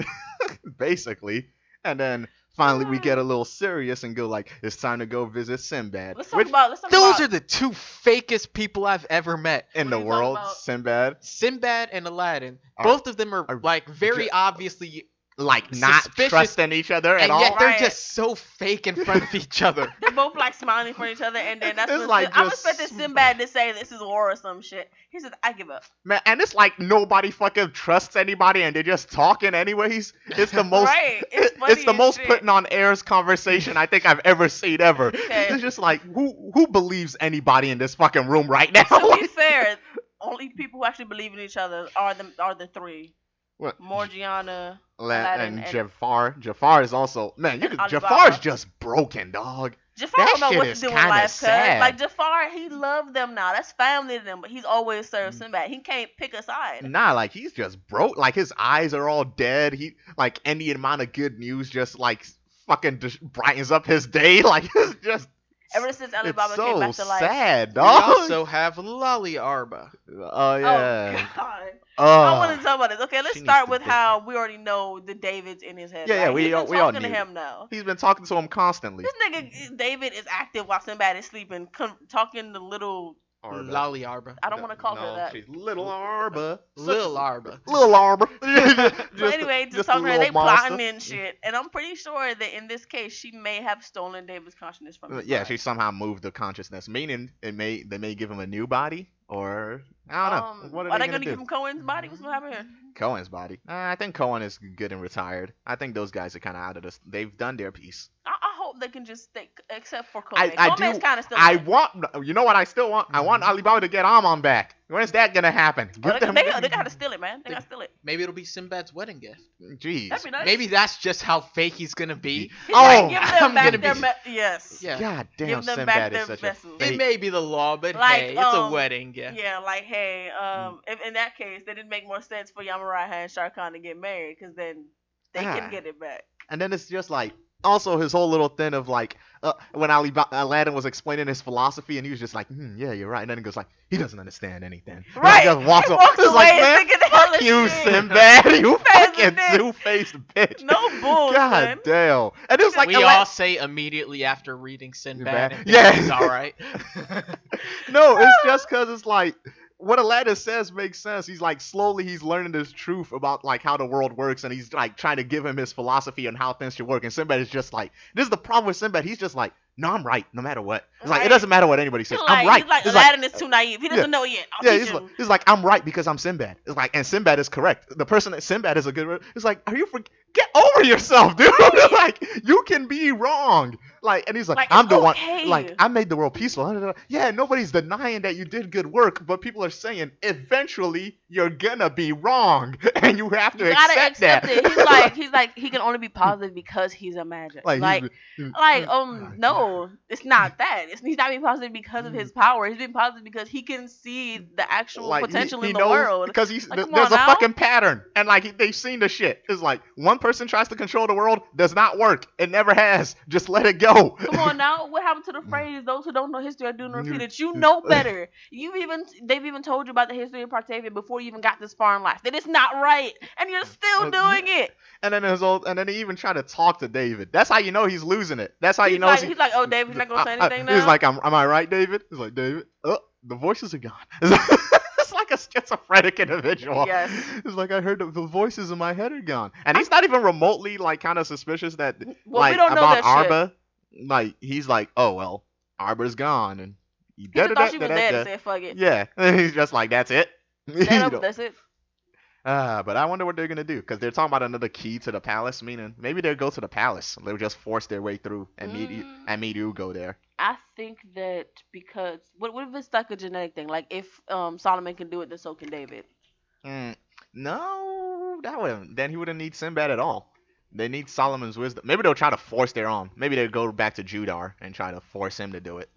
Basically, and then finally we get a little serious and go like, it's time to go visit Sinbad. Let's talk Which about. Those are the two fakest people I've ever met. in What the are you talking world, about? Sinbad, Sinbad and Aladdin. Are- Both of them are are like very ju- obviously, like not Suspicious. trusting each other at and all. yet they're Right. just so fake in front of each other. They're both like smiling for each other, and then that's It's when like I'm just- expecting Sinbad to say this is war or some shit. He said, "I give up." Man, and it's like nobody fucking trusts anybody, and they're just talking anyways. It's the most, Right. It's funny it's the as most shit. putting on airs conversation I think I've ever seen ever. Okay. It's just like who believes anybody in this fucking room right now? To be fair, only people who actually believe in each other are the three. What? Morgiana, and Aladdin, and Jafar. Jafar is also man. You could, Alibaba. Jafar's just broken, dog. Jafar That don't know shit what is to do in kinda life, cuz sad. like Jafar, he loved them now. That's family to them, but he's always served Mm. Sinbad. He can't pick a side. Nah, like he's just broke. Like his eyes are all dead. He like any amount of good news just like fucking brightens up his day. Like it's just Ever since Alibaba it's so came back to life. sad, We dog. also have Lolly Arba. Oh yeah. Oh god. I Oh, want to talk about this. Okay, let's she needs start to with date. how we already know the David's in his head, Yeah, yeah, right? He's been we all talking to knew. him now. He's been talking to him constantly. This nigga David is active while Sinbad is sleeping, talking to little. Arba. Lolly Arba. I don't want to call her No, that. she's little Arba. Lil Arba. Little Arba. So anyway, just a talking to her, little they plotting monster. and shit. And I'm pretty sure that in this case, she may have stolen David's consciousness from his Yeah, mind. she somehow moved the consciousness, meaning they may give him a new body, or I don't know. What are they gonna gonna give do? him Cohen's body? What's gonna happen here? Cohen's body. I think Cohen is good and retired. I think those guys are kind of out of this. They've done their piece. I hope they can just stay, except for Cohen. I Cohen's do. kind of still. I alive. want. You know what I still want? I want Alibaba to get Amon back. When is that gonna happen? Oh, Give them. they gotta steal it, man. They gotta steal it. Maybe it'll be Sinbad's wedding gift. Jeez. That'd be nice. Maybe that's just how fake he's gonna be. He's Oh, like, give I'm them back gonna their be- yes. Yeah. God damn, Give them Sinbad back is their such vessels. a It fake. may be the law, but Like, hey, it's a wedding gift. Yeah, like hey, if in that case, then it'd make more sense for Yamaraha and Shah Khan to get married, because then they can get it back. And then it's just like also his whole little thing of like when Aladdin was explaining his philosophy and he was just like, yeah, you're right. And then he goes like, he doesn't understand anything. And Right. he just walks He off. walks It's away like, and man, thinking fuck hella you, shit. Sinbad. You fucking bitch. two-faced bitch. No bull, God son. damn. And it was like we all say immediately after reading Sinbad, and Yeah. it's all right. No, it's just because it's like what Aladdin says makes sense. He's like slowly he's learning this truth about like how the world works, and he's like trying to give him his philosophy on how things should work. And Sinbad is just like, this is the problem with Sinbad. He's just like, no, I'm right, no matter what. It's like it Right. doesn't matter what anybody says. He's I'm right. He's like It's Aladdin is too naive. He doesn't Yeah. know yet. I'll yeah, teach he's him. like, he's like, I'm right because I'm Sinbad. It's like, and Sinbad is correct. The person that Sinbad is a good. It's like, are you get over yourself, dude? Right. Like, you can be wrong. Like, and he's like, Like, I'm it's the okay. one. Like, I made the world peaceful. Yeah, nobody's denying that you did good work, but people are saying eventually you're gonna be wrong, and you have to You gotta accept accept that. it. He's like he can only be positive because he's a magic. No, it's not that. He's not being positive because of his power. He's being positive because he can see the actual Like, potential he in the knows world. because Like, come there's on a now. fucking pattern, and like they've seen the shit. It's like one person tries to control the world, does not work. It never has. Just let it go. Come on now, what happened to the phrase "those who don't know history are doomed to repeat it"? You know better. They've even told you about the history of Partavia before you even got this far in life. That it's not right, and you're still doing it. And then he even tried to talk to David. That's how you know he's losing it. That's how you He's know like, oh, David, you're not gonna say anything now. He's like, am I right, David? He's like, David, oh, the voices are gone. It's like a schizophrenic individual. Yes. It's like I heard the voices in my head are gone, and he's not even remotely like kind of suspicious that Well, like we don't know about that shit. Arba. Like he's like, oh well, Arba's gone, and He just thought she was dead and said, "Fuck it." yeah, and he's just like, that's it. You know? That's it. But I wonder what they're gonna do because they're talking about another key to the palace. Meaning maybe they'll go to the palace. They'll just force their way through and meet you go there. I think that because what if it's like a genetic thing? Like if Solomon can do it, then so can David. No, that wouldn't. Then he wouldn't need Sinbad at all. They need Solomon's wisdom. Maybe they'll try to force their own. Maybe they'll go back to Judar and try to force him to do it.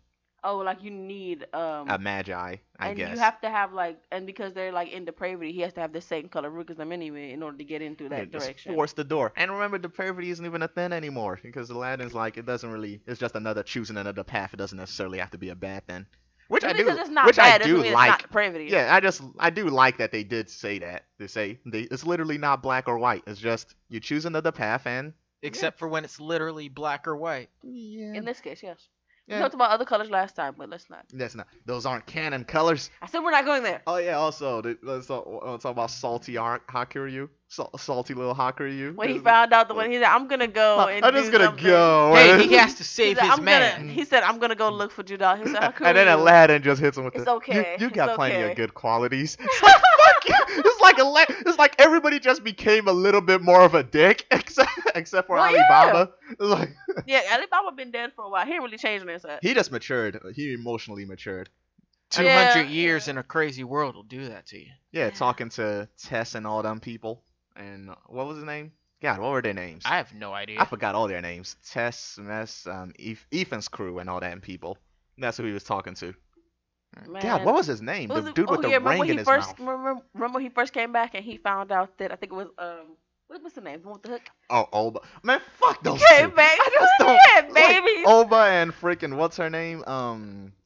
Oh, like you need A magi, I and guess. you have to have like, and because they're like in depravity, he has to have the same color root as them anyway in order to get into that Just direction. force the door. And remember, depravity isn't even a thing anymore because Aladdin's like it doesn't really. It's just another choosing another path. It doesn't necessarily have to be a bad thing. Which Just I do. because it's not Which bad I do doesn't mean like. it's not depravity. Yeah, I do like that they did say that. They say it's literally not black or white. It's just you choose another path and Except for when it's literally black or white. yeah. In this case, yes. We Yeah. talked about other colors last time, but let's not. That's not. Those aren't canon colors. I said we're not going there. Oh yeah. Also, let's talk about salty Hakuryu. Salty little Hakuryu. When he found out the one, he said, "I'm gonna go and I'm do just gonna something." go. Hey, he has to He save said, his I'm man. gonna. He said, "I'm gonna go look for Judah." He said, "How could And then you?" Aladdin just hits him with It's the. okay. You It's got plenty okay. of good qualities. It's like, fuck you. It's like everybody just became a little bit more of a dick, except for Well, Alibaba. It's like Yeah, Alibaba been dead for a while. He ain't really changed on his side. he just matured. He emotionally matured. 200 Yeah, years yeah. in a crazy world will do that to you. Yeah, Yeah. talking to Tess and all them people. And what was his name? God, what were their names? I have no idea. I forgot all their names. Tess, Mess, Ethan's crew, and all them people. That's who he was talking to. Man. God, what was his name? What was The it? dude with the remember ring when in he his first, mouth. Remember when he first came back and he found out that I think it was what's the name? The one with the hook? Oh, Oba. Man, fuck those Came two. back. I just don't. Yeah, like, baby. Oba and freaking what's her name?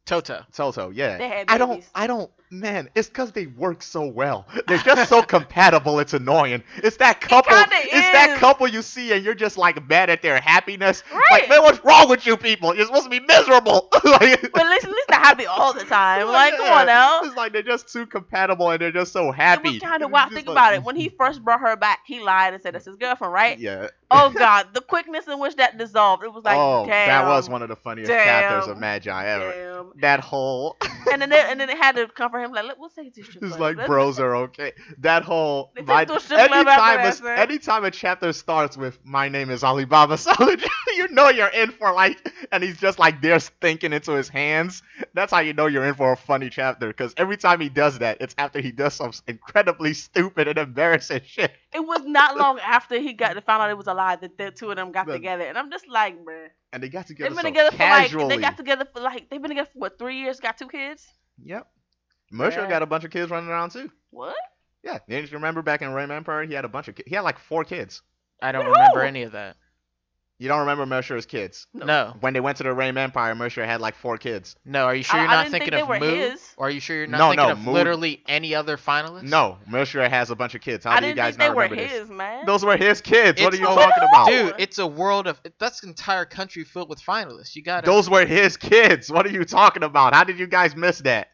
Toto. Toto, yeah. They had I babies. don't, man, it's because they work so well. They're just so compatible, it's annoying. It's that couple, kinda it's that is. couple you see and you're just like mad at their happiness. Like, Right. man, what's wrong with you people? You're supposed to be miserable. Like, Well, at least they're happy all the time. Like, come yeah, on now. it's like they're just too compatible and they're just so It happy. was kind of It's wild. just Think like- about it. When he first brought her back, he lied and said that's his girlfriend, right? Yeah. Oh God, the quickness in which that dissolved. It was like, oh, damn. that was one of the funniest chapters of damn, Magi ever. Damn. That whole. And then they had to comfort him like, we'll take it to strip It's club. like Let's- bros are okay. That whole They took to a strip club anytime after that, son. anytime a chapter starts with "My name is Alibaba Salad," you know you're in for like, and he's just like there thinking into his hands. That's how you know you're in for a funny chapter. Because every time he does that, it's after he does some incredibly stupid and embarrassing shit. It was not long after he got to find out it was a lie that the two of them got The- together, and I'm just like, bruh. And they got together They've been so together for casually. like they got together for like they've been together for what 3 years? Got 2 kids? Yep. Mercer Yeah. got a bunch of kids running around too. What? Yeah. Didn't you remember back in Rain Empire, he had a bunch of kids. He had like 4 kids. I don't Who? remember any of that. You don't remember Mercer's kids? No. When they went to the Rain Empire, Mercer had like 4 kids. No, are you sure you're I not didn't thinking think of they were Moo? his. Or are you sure you're not No, thinking no, of Moo- literally any other finalists? No, Mercer has a bunch of kids. How I do you didn't guys think they not were remember his, this? man. Those were his kids. What are It's- you Oh, talking no. about? Dude, it's a world of that's an entire country filled with finalists. You gotta. Those were his kids. What are you talking about? How did you guys miss that?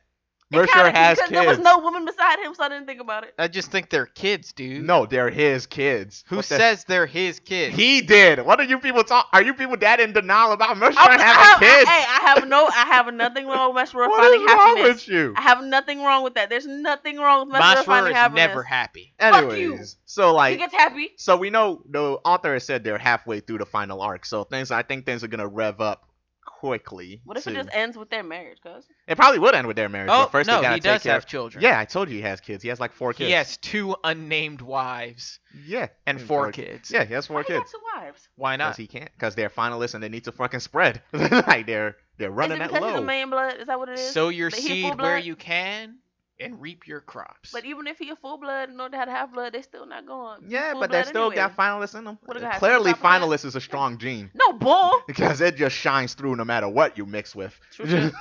Mercer Kinda, has because kids. there was no woman beside him, so I didn't think about it. I just think they're kids, dude. No, they're his kids. Who What the- says they're his kids? He did. What are you people talk? Are you people that in denial about Mercer I having kids? Hey, I have nothing wrong with Meshworth What finding is wrong happiness. with you? I have nothing wrong with that. There's nothing wrong with Meshworth Mashwer finding is happiness. never happy. Fuck you. Anyways, so He like, gets happy. so we know the author has said they're halfway through the final arc. So I think things are gonna rev up quickly. What if it to- just ends with their marriage, cuz? It probably would end with their marriage. Oh but first no, they gotta he take does care have of- children. Yeah, I told you he has kids. He has like 4 kids. He has 2 unnamed wives Yeah. and 4 kids. Yeah, he has 4 Why he got kids. 2 wives? Why Because not? he can't. Because they're finalists and they need to fucking spread. Like they're running Is it that because he's low. a man blood? Is that what it is? Sow your That he a seed full where blood? you can and reap your crops. But even if he a full blood and know how to have blood, they still not going. Yeah, full but they blood still anyway. got finalists in them. What do they have, Clearly, 25%? finalist is a strong gene No bull. because it just shines through no matter what you mix with. True.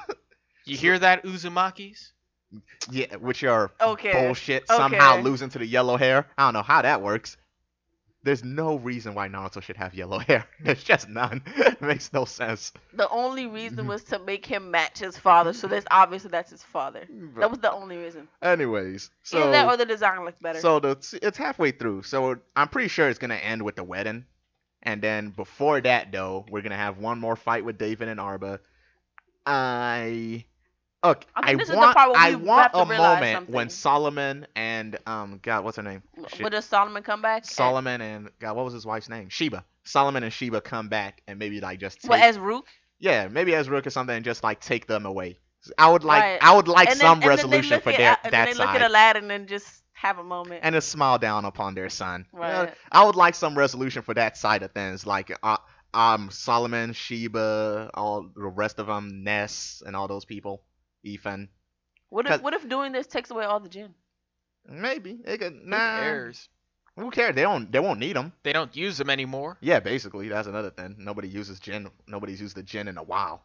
You hear that, Uzumakis? Yeah, with your Okay. bullshit Okay. somehow losing to the yellow hair. I don't know how that works. There's no reason why Naruto should have yellow hair. There's just none. It makes no sense. The only reason was to make him match his father, so that's obviously that's his father. That was the only reason. Anyways, Either that or so the design looked better. it's halfway through. So I'm pretty sure it's gonna end with the wedding, and then before that though, we're gonna have one more fight with David and Arba. Look, I I think this is the want part where I we want have to a realize moment something. when Solomon and God, what's her name? Shit. But does Solomon come back? Solomon and God, what was his wife's name? Sheba. Solomon and Sheba come back and maybe like just take, Well, as Rook. yeah, maybe as Rook or something, and just like take them away. I would like Right. some And then they resolution look for at, that and they look at side, Aladdin and just have a moment. and a smile down upon their son. Right. I would like some resolution for that side of things, like Solomon, Sheba, all the rest of them, Ness, and all those people, Ethan. What 'cause- if doing this takes away all the gin? Maybe it could. Who Nah, cares? who cares? They won't need them. They don't use them anymore. Yeah, basically, that's another thing. Nobody uses gin. Nobody's used the gin in a while.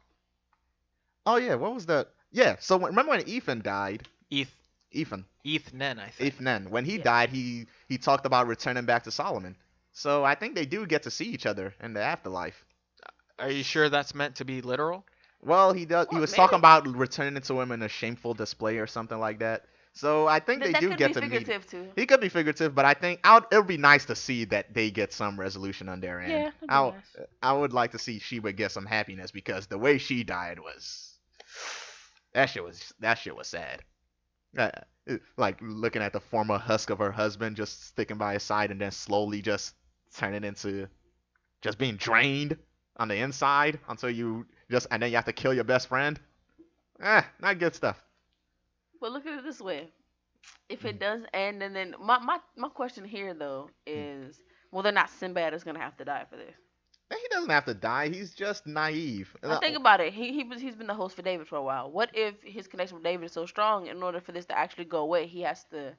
Oh yeah, what was that? Yeah, so remember when Ethan died? Eth Ethan, Nen, I think. Ethan, when he Yeah. died, he talked about returning back to Solomon. So I think they do get to see each other in the afterlife. Are you sure that's meant to be literal? Well, he does. He Well, was maybe. talking about returning to him in a shameful display or something like that. So I think they That do could get be to meet. figurative too. He could be figurative, but I think it would be nice to see that they get some resolution on their end. Yeah, that'd be I nice. I would like to see Sheba get some happiness because the way she died was that shit was sad. Uh, like looking at the former husk of her husband just sticking by his side and then slowly just turning into just being drained on the inside until you just and then you have to kill your best friend. Not good stuff. But look at it this way: if Mm. it does end, and then my question here though is, well, they're not Sinbad is gonna have to die for this. He doesn't have to die. He's just naive. Now think about it. He's been the host for David for a while. What if his connection with David is so strong? In order for this to actually go away, he has to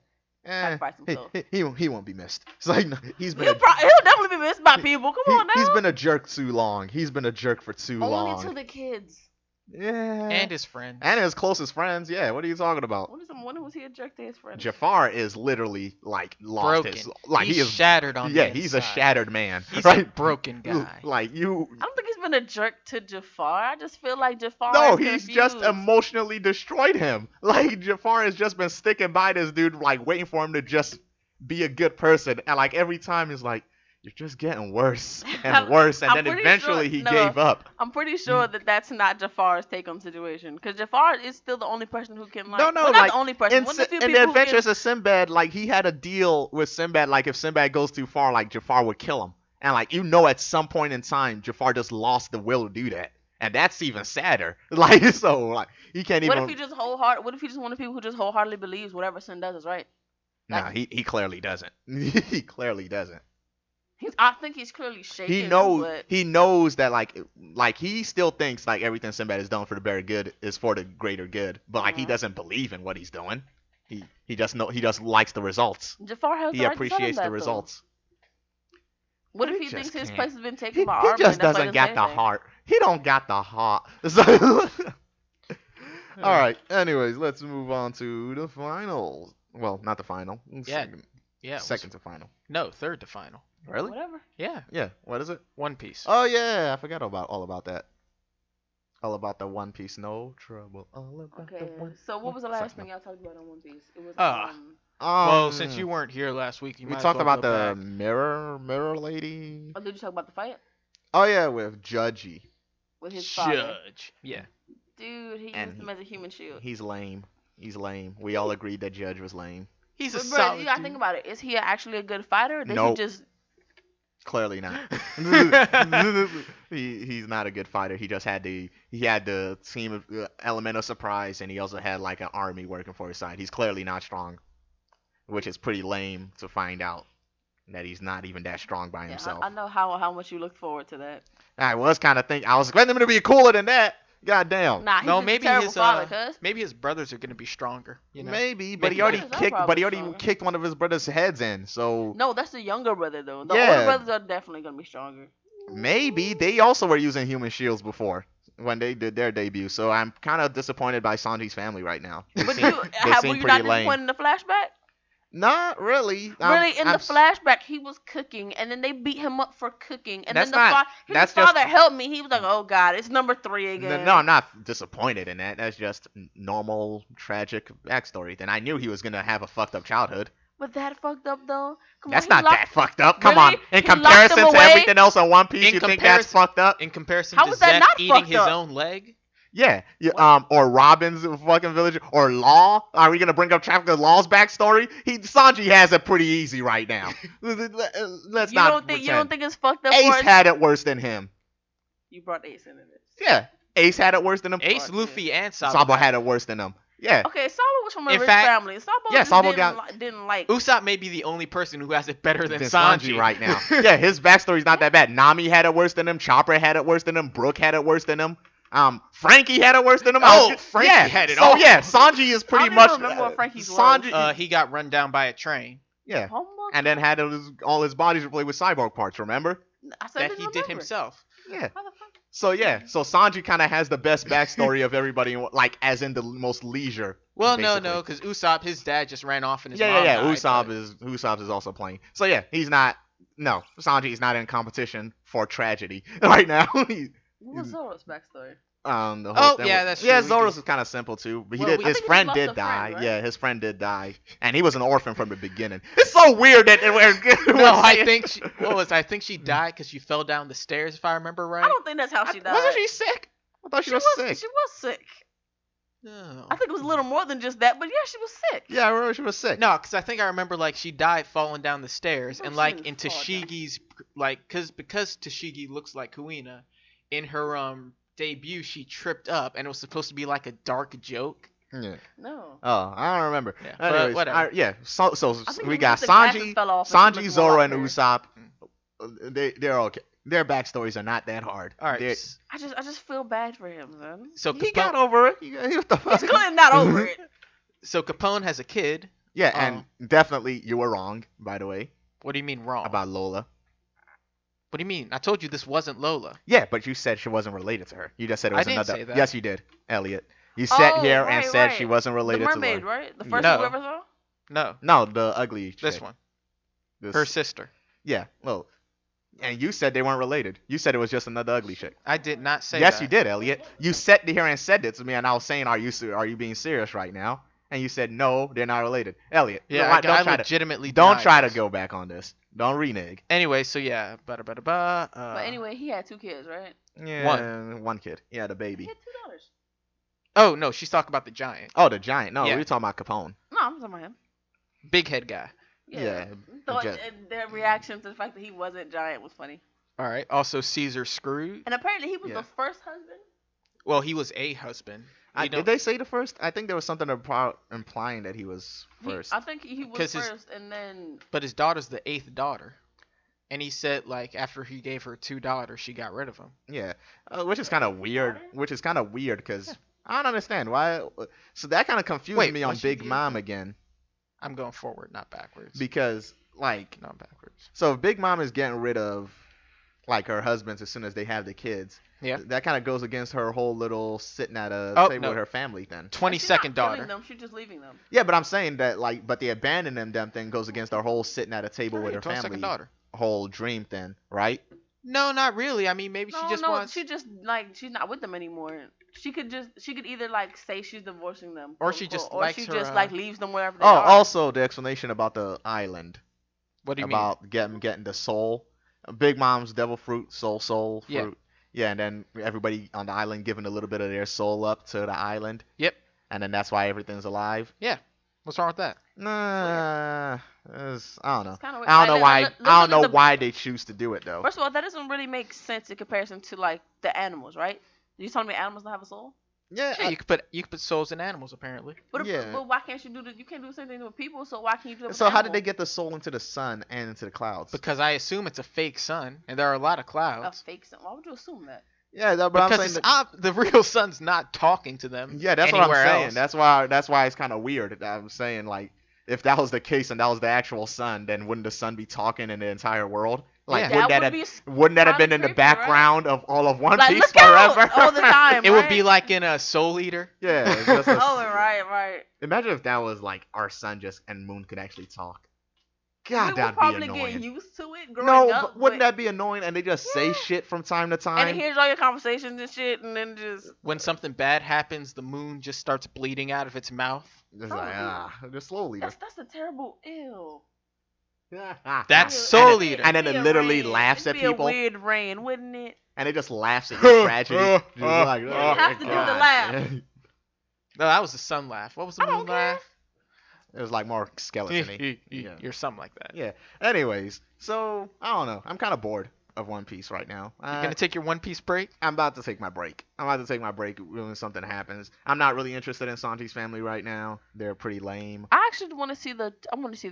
sacrifice himself. He won't be missed. It's like no, he's been He'll definitely be missed by people. Come on now. he's been a jerk too long. He's been a jerk for too Only long. to the kids. Yeah. And his friends. And his closest friends. Yeah. What are you talking about? When was he a jerk to his friend? Jafar is literally like lost Broken. his like He's he is shattered on yeah the he's a inside. shattered man. He's right? a broken guy. Like you. I don't think he's been a jerk to Jafar. I just feel like Jafar No, is he's confused. just emotionally destroyed him. Like Jafar has just been sticking by this dude, like waiting for him to just be a good person, and like every time he's like, "You're just getting worse and worse," and I'm then pretty eventually sure- he no, gave up. I'm pretty sure that that's not Jafar's take on the situation. Because Jafar is still the only person who can like. No, no, well, not like the only person. in, One of the few in people the who can. Adventures of Sinbad, like he had a deal with Sinbad, like if Sinbad goes too far, like Jafar would kill him, and like at some point in time, Jafar just lost the will to do that, and that's even sadder. Like so, like he can't What even. if he just wholeheart? What if he just one of the people who just wholeheartedly believes whatever Sin does is right? Nah, he clearly doesn't. He clearly doesn't. I think he's clearly shaken. He knows that like he still thinks like everything Sinbad has done for the better good is for the greater good, but like he doesn't believe in what he's doing. He just likes the results. Jafar has He the right to tell him appreciates that, the though. results. What if He he just thinks his can't. place has been He, taken by he Armin? just and that's why doesn't he got say the anything? heart. He don't got the heart. So- All right. Anyways, let's move on to the finals. Well, not the final. Yeah. Yeah. Second to final. No, third to final. Really? Whatever. Yeah. Yeah. What is it? One Piece. Oh yeah, I forgot all about that. All about the One Piece, no trouble. All about Okay. the One. So what was the Sorry, last no. thing y'all talked about on One Piece? It was Well, since you weren't here last week, you we might talked as well about go the back. mirror lady. Oh, did you talk about the fight Oh yeah, with Judgy. with his father? Judge. Yeah. Dude, he And used him as a human shield. He's lame. He's lame. We all agreed that Judge was lame. He's a But solid you gotta dude. think about it. Is he actually a good fighter? Or does Nope. he just Clearly not. He's not a good fighter. He had the team element of surprise, and he also had like an army working for his side. He's clearly not strong, which is pretty lame to find out that he's not even that strong by Yeah, himself. I know how much you looked forward to that. I was kind of thinking I was expecting him to be cooler than that. God damn. Nah, he's No, just a maybe terrible his father, cuz. maybe his brothers are gonna be stronger. You know. Maybe, but Maybe he already brothers are kicked. But probably he already stronger. kicked one of his brothers' heads in. So No, that's the younger brother though. The Yeah. older brothers are definitely gonna be stronger. maybe they also were using human shields before when they did their debut. So I'm kind of disappointed by Sanji's family right now. They But seem, you, they were seem you pretty not lame. disappointed in the flashback? Not really. Really, in the flashback, he was cooking, and then they beat him up for cooking, and That's then his that's just- father helped me. He was like, "Oh God, it's number 3 again." No, I'm not disappointed in that. That's just normal tragic backstory. Then I knew he was gonna have a fucked up childhood. But that fucked up though. Come That's on, not that fucked up. Come Really? on. In He locked comparison them to away? everything else on One Piece, In you think that's comparison- fucked up? In comparison How to was that Zeph not eating fucked his up? own leg. Yeah, What? or Robin's fucking village, or Law. Are we gonna bring up Traffic of Law's backstory? Sanji has it pretty easy right now. Let's You not. don't think pretend. it's fucked up? Ace for had it worse than him. You brought Ace into this. Yeah, Ace had it worse than him. Ace, Fuck, Luffy, and Sabo. Sabo had it worse than him. Yeah. Okay, Sabo was from a In rich fact- family. Sabo Yeah, just Sabo didn't like. Usopp may be the only person who has it better than Than Sanji right now. Yeah, his backstory's not that bad. Nami had it worse than him. Chopper had it worse than him. Brooke had it worse than him. Frankie had it worse than him. Frankie had it So all. yeah, Sanji is pretty I don't much. even remember what Frankie's Sanji. He got run down by a train Yeah. Homework? And then had all his bodies replaced with cyborg parts. Remember? I said that didn't he did remember. himself. Yeah. How the fuck? So yeah, so Sanji kind of has the best backstory of everybody, like as in the most leisure. Well, basically. no, because Usopp, his dad just ran off and his Yeah, mom yeah. died, Usopp but- is also playing. So yeah, he's not. No, Sanji is not in competition for tragedy right now. What was Zoro's backstory? The whole Oh, thing yeah, with- that's yeah. true. We Zoro's did- is kind of simple too, but Well, his I think he friend just lost did a die. friend, right? Yeah, his friend did die, and he was an orphan from the beginning. It's so weird that we're No, I think she died because she fell down the stairs, if I remember right. I don't think that's how she died. Wasn't she sick? I thought she was sick. She was sick. No. I think it was a little more than just that, but yeah, she was sick. Yeah, I remember she was sick. No, because I think I remember like she died falling down the stairs, Oh, and she like didn't in fall down. Tashigi's like because Tashigi looks like Kuina, in her debut she tripped up, and it was supposed to be like a dark joke. Yeah. No. Oh, I don't remember. Yeah, but Anyways, whatever. yeah. So I think we it was got just the glasses Sanji, fell off and she looked more Zoro, like and her. Usopp. They're okay. Their backstories are not that hard. All right. They're- I just feel bad for him, man. So he Capone, got over it. What the fuck? He's clearly not over it. so Capone has a kid. Yeah, and definitely you were wrong, by the way, What do you mean wrong? about Lola. What do you mean? I told you this wasn't Lola. Yeah, but you said she wasn't related to her. You just said it I was didn't another. say that. Yes, you did, Elliot. You sat Oh, here and right, said she right. wasn't The related to mermaid, Laura. right? The Yeah. first one we No. ever saw. No, No, the ugly chick. this one. This- Her sister. Yeah. Well, and you said they weren't related. You said it was just another ugly chick. I did not say Yes, that. you did, Elliot. You sat here and said it to me, and I was saying, are you being serious right now? And you said, no, they're not related. Elliot, Yeah, why- I try legitimately don't denied try to this. go back on this. Don't renege. Anyway, so yeah, But anyway, he had 2 kids, right? Yeah, one kid. Yeah, the He baby. had 2 daughters. Oh no, she's talking about the giant, Oh, the giant. No, Yeah. we were talking about Capone. No, I'm talking about him. big head guy. Yeah, So, just- their reaction to the fact that he wasn't giant was funny. All right. Also, Caesar Scrooge. And apparently he was Yeah. the first husband. Well, he was a husband. We did don't- they say the first? I think there was something about implying that he was first. I think he was 'Cause his- first, and then But his daughter's the 8th daughter, and he said like after he gave her 2 daughters, she got rid of him. Yeah, which is kind of weird. Which is kind of weird because I don't understand why. So that kind of confused Wait, me on what she Big did? Mom again I'm going forward, not backwards. because like Not backwards. so if Big Mom is getting rid of like her husbands as soon as they have the kids. Yeah. That kind of goes against her whole little sitting at a Oh, table no. with her family then. 22nd she's not killing daughter. them, she's just leaving them. Yeah, but I'm saying that like, but the abandoning them damn thing goes against her whole sitting at a table with her 22nd family daughter. whole dream thing, right? No, not really. I mean, maybe No, she just no, wants. she just like she's not with them anymore. She could either like say she's divorcing them, Or quote, she unquote, just or likes she her, just like leaves them wherever they Oh, are. also the explanation about the island, What do you about getting the soul. Big Mom's devil fruit, soul Yeah. fruit. Yeah, and then everybody on the island giving a little bit of their soul up to the island. Yep. And then that's why everything's alive. mean? What's wrong with that? Nah, I don't know. It's kinda weird. I don't know why. Like, I don't know look at why they choose to do it though. First of all, that doesn't really make sense in comparison to like the animals, right? You telling me animals don't have a soul? Yeah, Yeah, you could put souls in animals apparently. But why can't you do that? You can't do the same thing with people, so why can't you do it with So how did they animals? get the soul into the sun and into the clouds? Because I assume it's a fake sun, and there are a lot of a clouds. fake sun? Why would you assume that? Yeah, but I'm Because saying the real sun's not talking to them. yeah, that's what I'm anywhere saying. else. That's why it's kind of weird. I'm saying like if that was the case and that was the actual sun, then wouldn't the sun be talking in the entire world? Like Yeah. wouldn't that have been kinda in the creepy, right? background of all of One Like, Piece look out forever? all the time. It would right? be like in a Soul Eater. Yeah. It's just Oh, right. imagine if that was like our sun just and moon could actually talk. We God, would that'd be probably annoying. get used to it growing No, up. but wouldn't that be annoying? And they just say Yeah. shit from time to And time. it hears all your conversations and shit, and then just When something bad happens, the moon just starts bleeding out of its mouth. Just Oh, like just slowly. that's a terrible ew. That's Ew, Soul it'd be- Eater. And then it'd it be a literally rain. laughs It'd at be people. A weird rain, wouldn't it? And it just laughs at your tragedy. Just like, You have to do the laugh. No, that was the sun laugh. What was the I don't moon care. laugh? It was like more skeleton-y. Yeah. You're something like that. Yeah. Anyways, so I don't know. I'm kind of bored of One Piece right now. You're gonna take your One Piece break? I'm about to take my break. When something happens. I'm not really interested in Sanji's family right now. They're pretty lame. I actually want to see the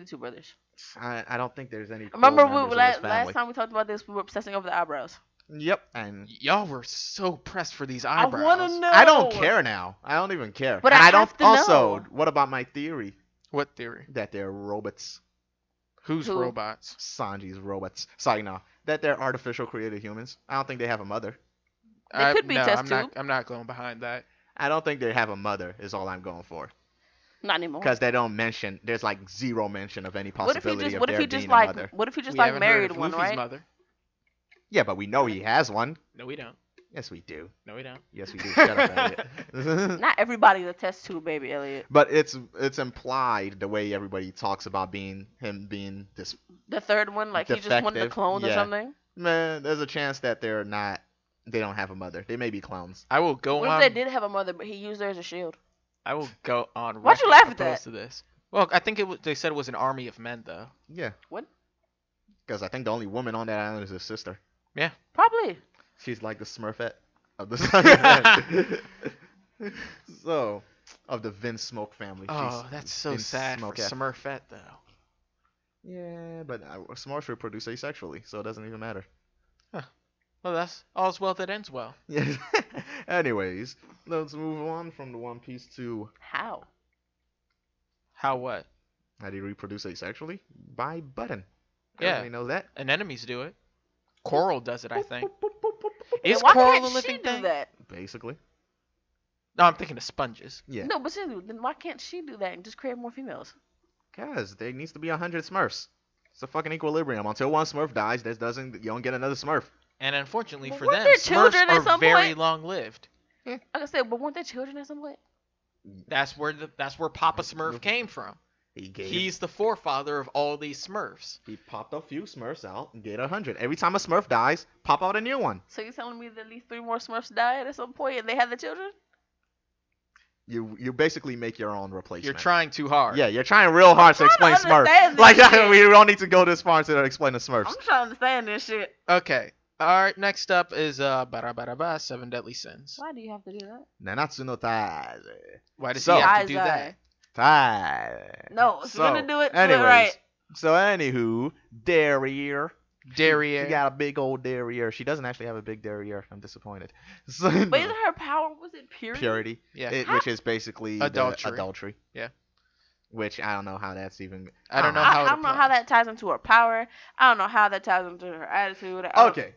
2 brothers. I don't think there's any. Cool Remember members of last his family. time we talked about this, we were obsessing over the eyebrows. Yep. And Y'all were so pressed for these I eyebrows. want to know. I don't care now. I don't even care. But and I don't. have to Also, know. what about my theory What theory? that they're robots? Who's Who? robots? Sanji's robots. Sorry, no. That they're artificial created humans. I don't think they have a mother. They could be no, test I'm not. tube. I'm not going behind that. I don't think they have a mother. Is all I'm going for. Not anymore. Because they don't mention. There's like zero mention of any What if he possibility just? of What if there he just being like? a mother. What if he just We like haven't heard married of one, Luffy's right? mother. Yeah, but we know he has one. No, we don't. Yes, we do. No, we don't. Yes, we do. Shut up, Elliot. Not everybody's a test tube, baby, Elliot. But it's implied the way everybody talks about him being this. The third one, like he just wanted to Defective, clone or yeah. something. Man, there's a chance that they're not. They don't have a mother. They may be clones. I will go What on. if they did have a mother, but he used her as a shield? I will go on. Why'd you record laugh at opposed that? To this. Well, I think they said it was an army of men, though. Yeah. What? Because I think the only woman on that island is his sister. Probably. She's like the Smurfette of the So, of the Vince Smoke family. Oh, She's that's so Vince sad for Smokette. Smurfette, though. Yeah, but S'mores reproduce asexually, so it doesn't even matter. Well, that's all's well that ends well. Yeah. Anyways, let's move on from the One Piece to How? How what? how do you reproduce asexually? By button. Yeah. Everybody knows that. Anemones do it. Coral does it, I think. Yeah, Is why coral can't a she living do thing? that? Basically. No, I'm thinking of sponges. Yeah. No, but seriously, then why can't she do that and just create more females? Guys, there needs to be 100 Smurfs. It's a fucking equilibrium. Until one Smurf dies, you don't get another Smurf. And unfortunately But for weren't them, there Smurfs children at are some very point? long-lived. Like I said, but weren't there children at some point? That's where Papa Smurf came from. He's the forefather of all these Smurfs. He popped a few Smurfs out and get 100. Every time a Smurf dies, pop out a new one. So you're telling me that at least 3 more Smurfs died at some point and they had the children? You basically make your own replacement. You're trying too hard. Yeah, you're trying real hard to explain trying to understand Smurf. this Like shit. we don't need to go this far to explain the Smurfs. I'm trying to understand this shit. Okay. Alright, next up is Seven Deadly Sins. Why do you have to do that? Nanatsu no Taizai. Why does So- he have to do Taizai. that? Tai. No, if you're gonna do it, do it anyways, right. So anywho, derriere. She Derriere. got a big old derriere. She doesn't actually have a big derriere. I'm disappointed. So, But isn't her power, was it purity? purity. Yeah. Which is basically the Adultery. adultery. Yeah. Which I don't know how that's even. I don't know I how it don't know how applies. that ties into her power. I don't know how that ties into her attitude. I don't- Okay,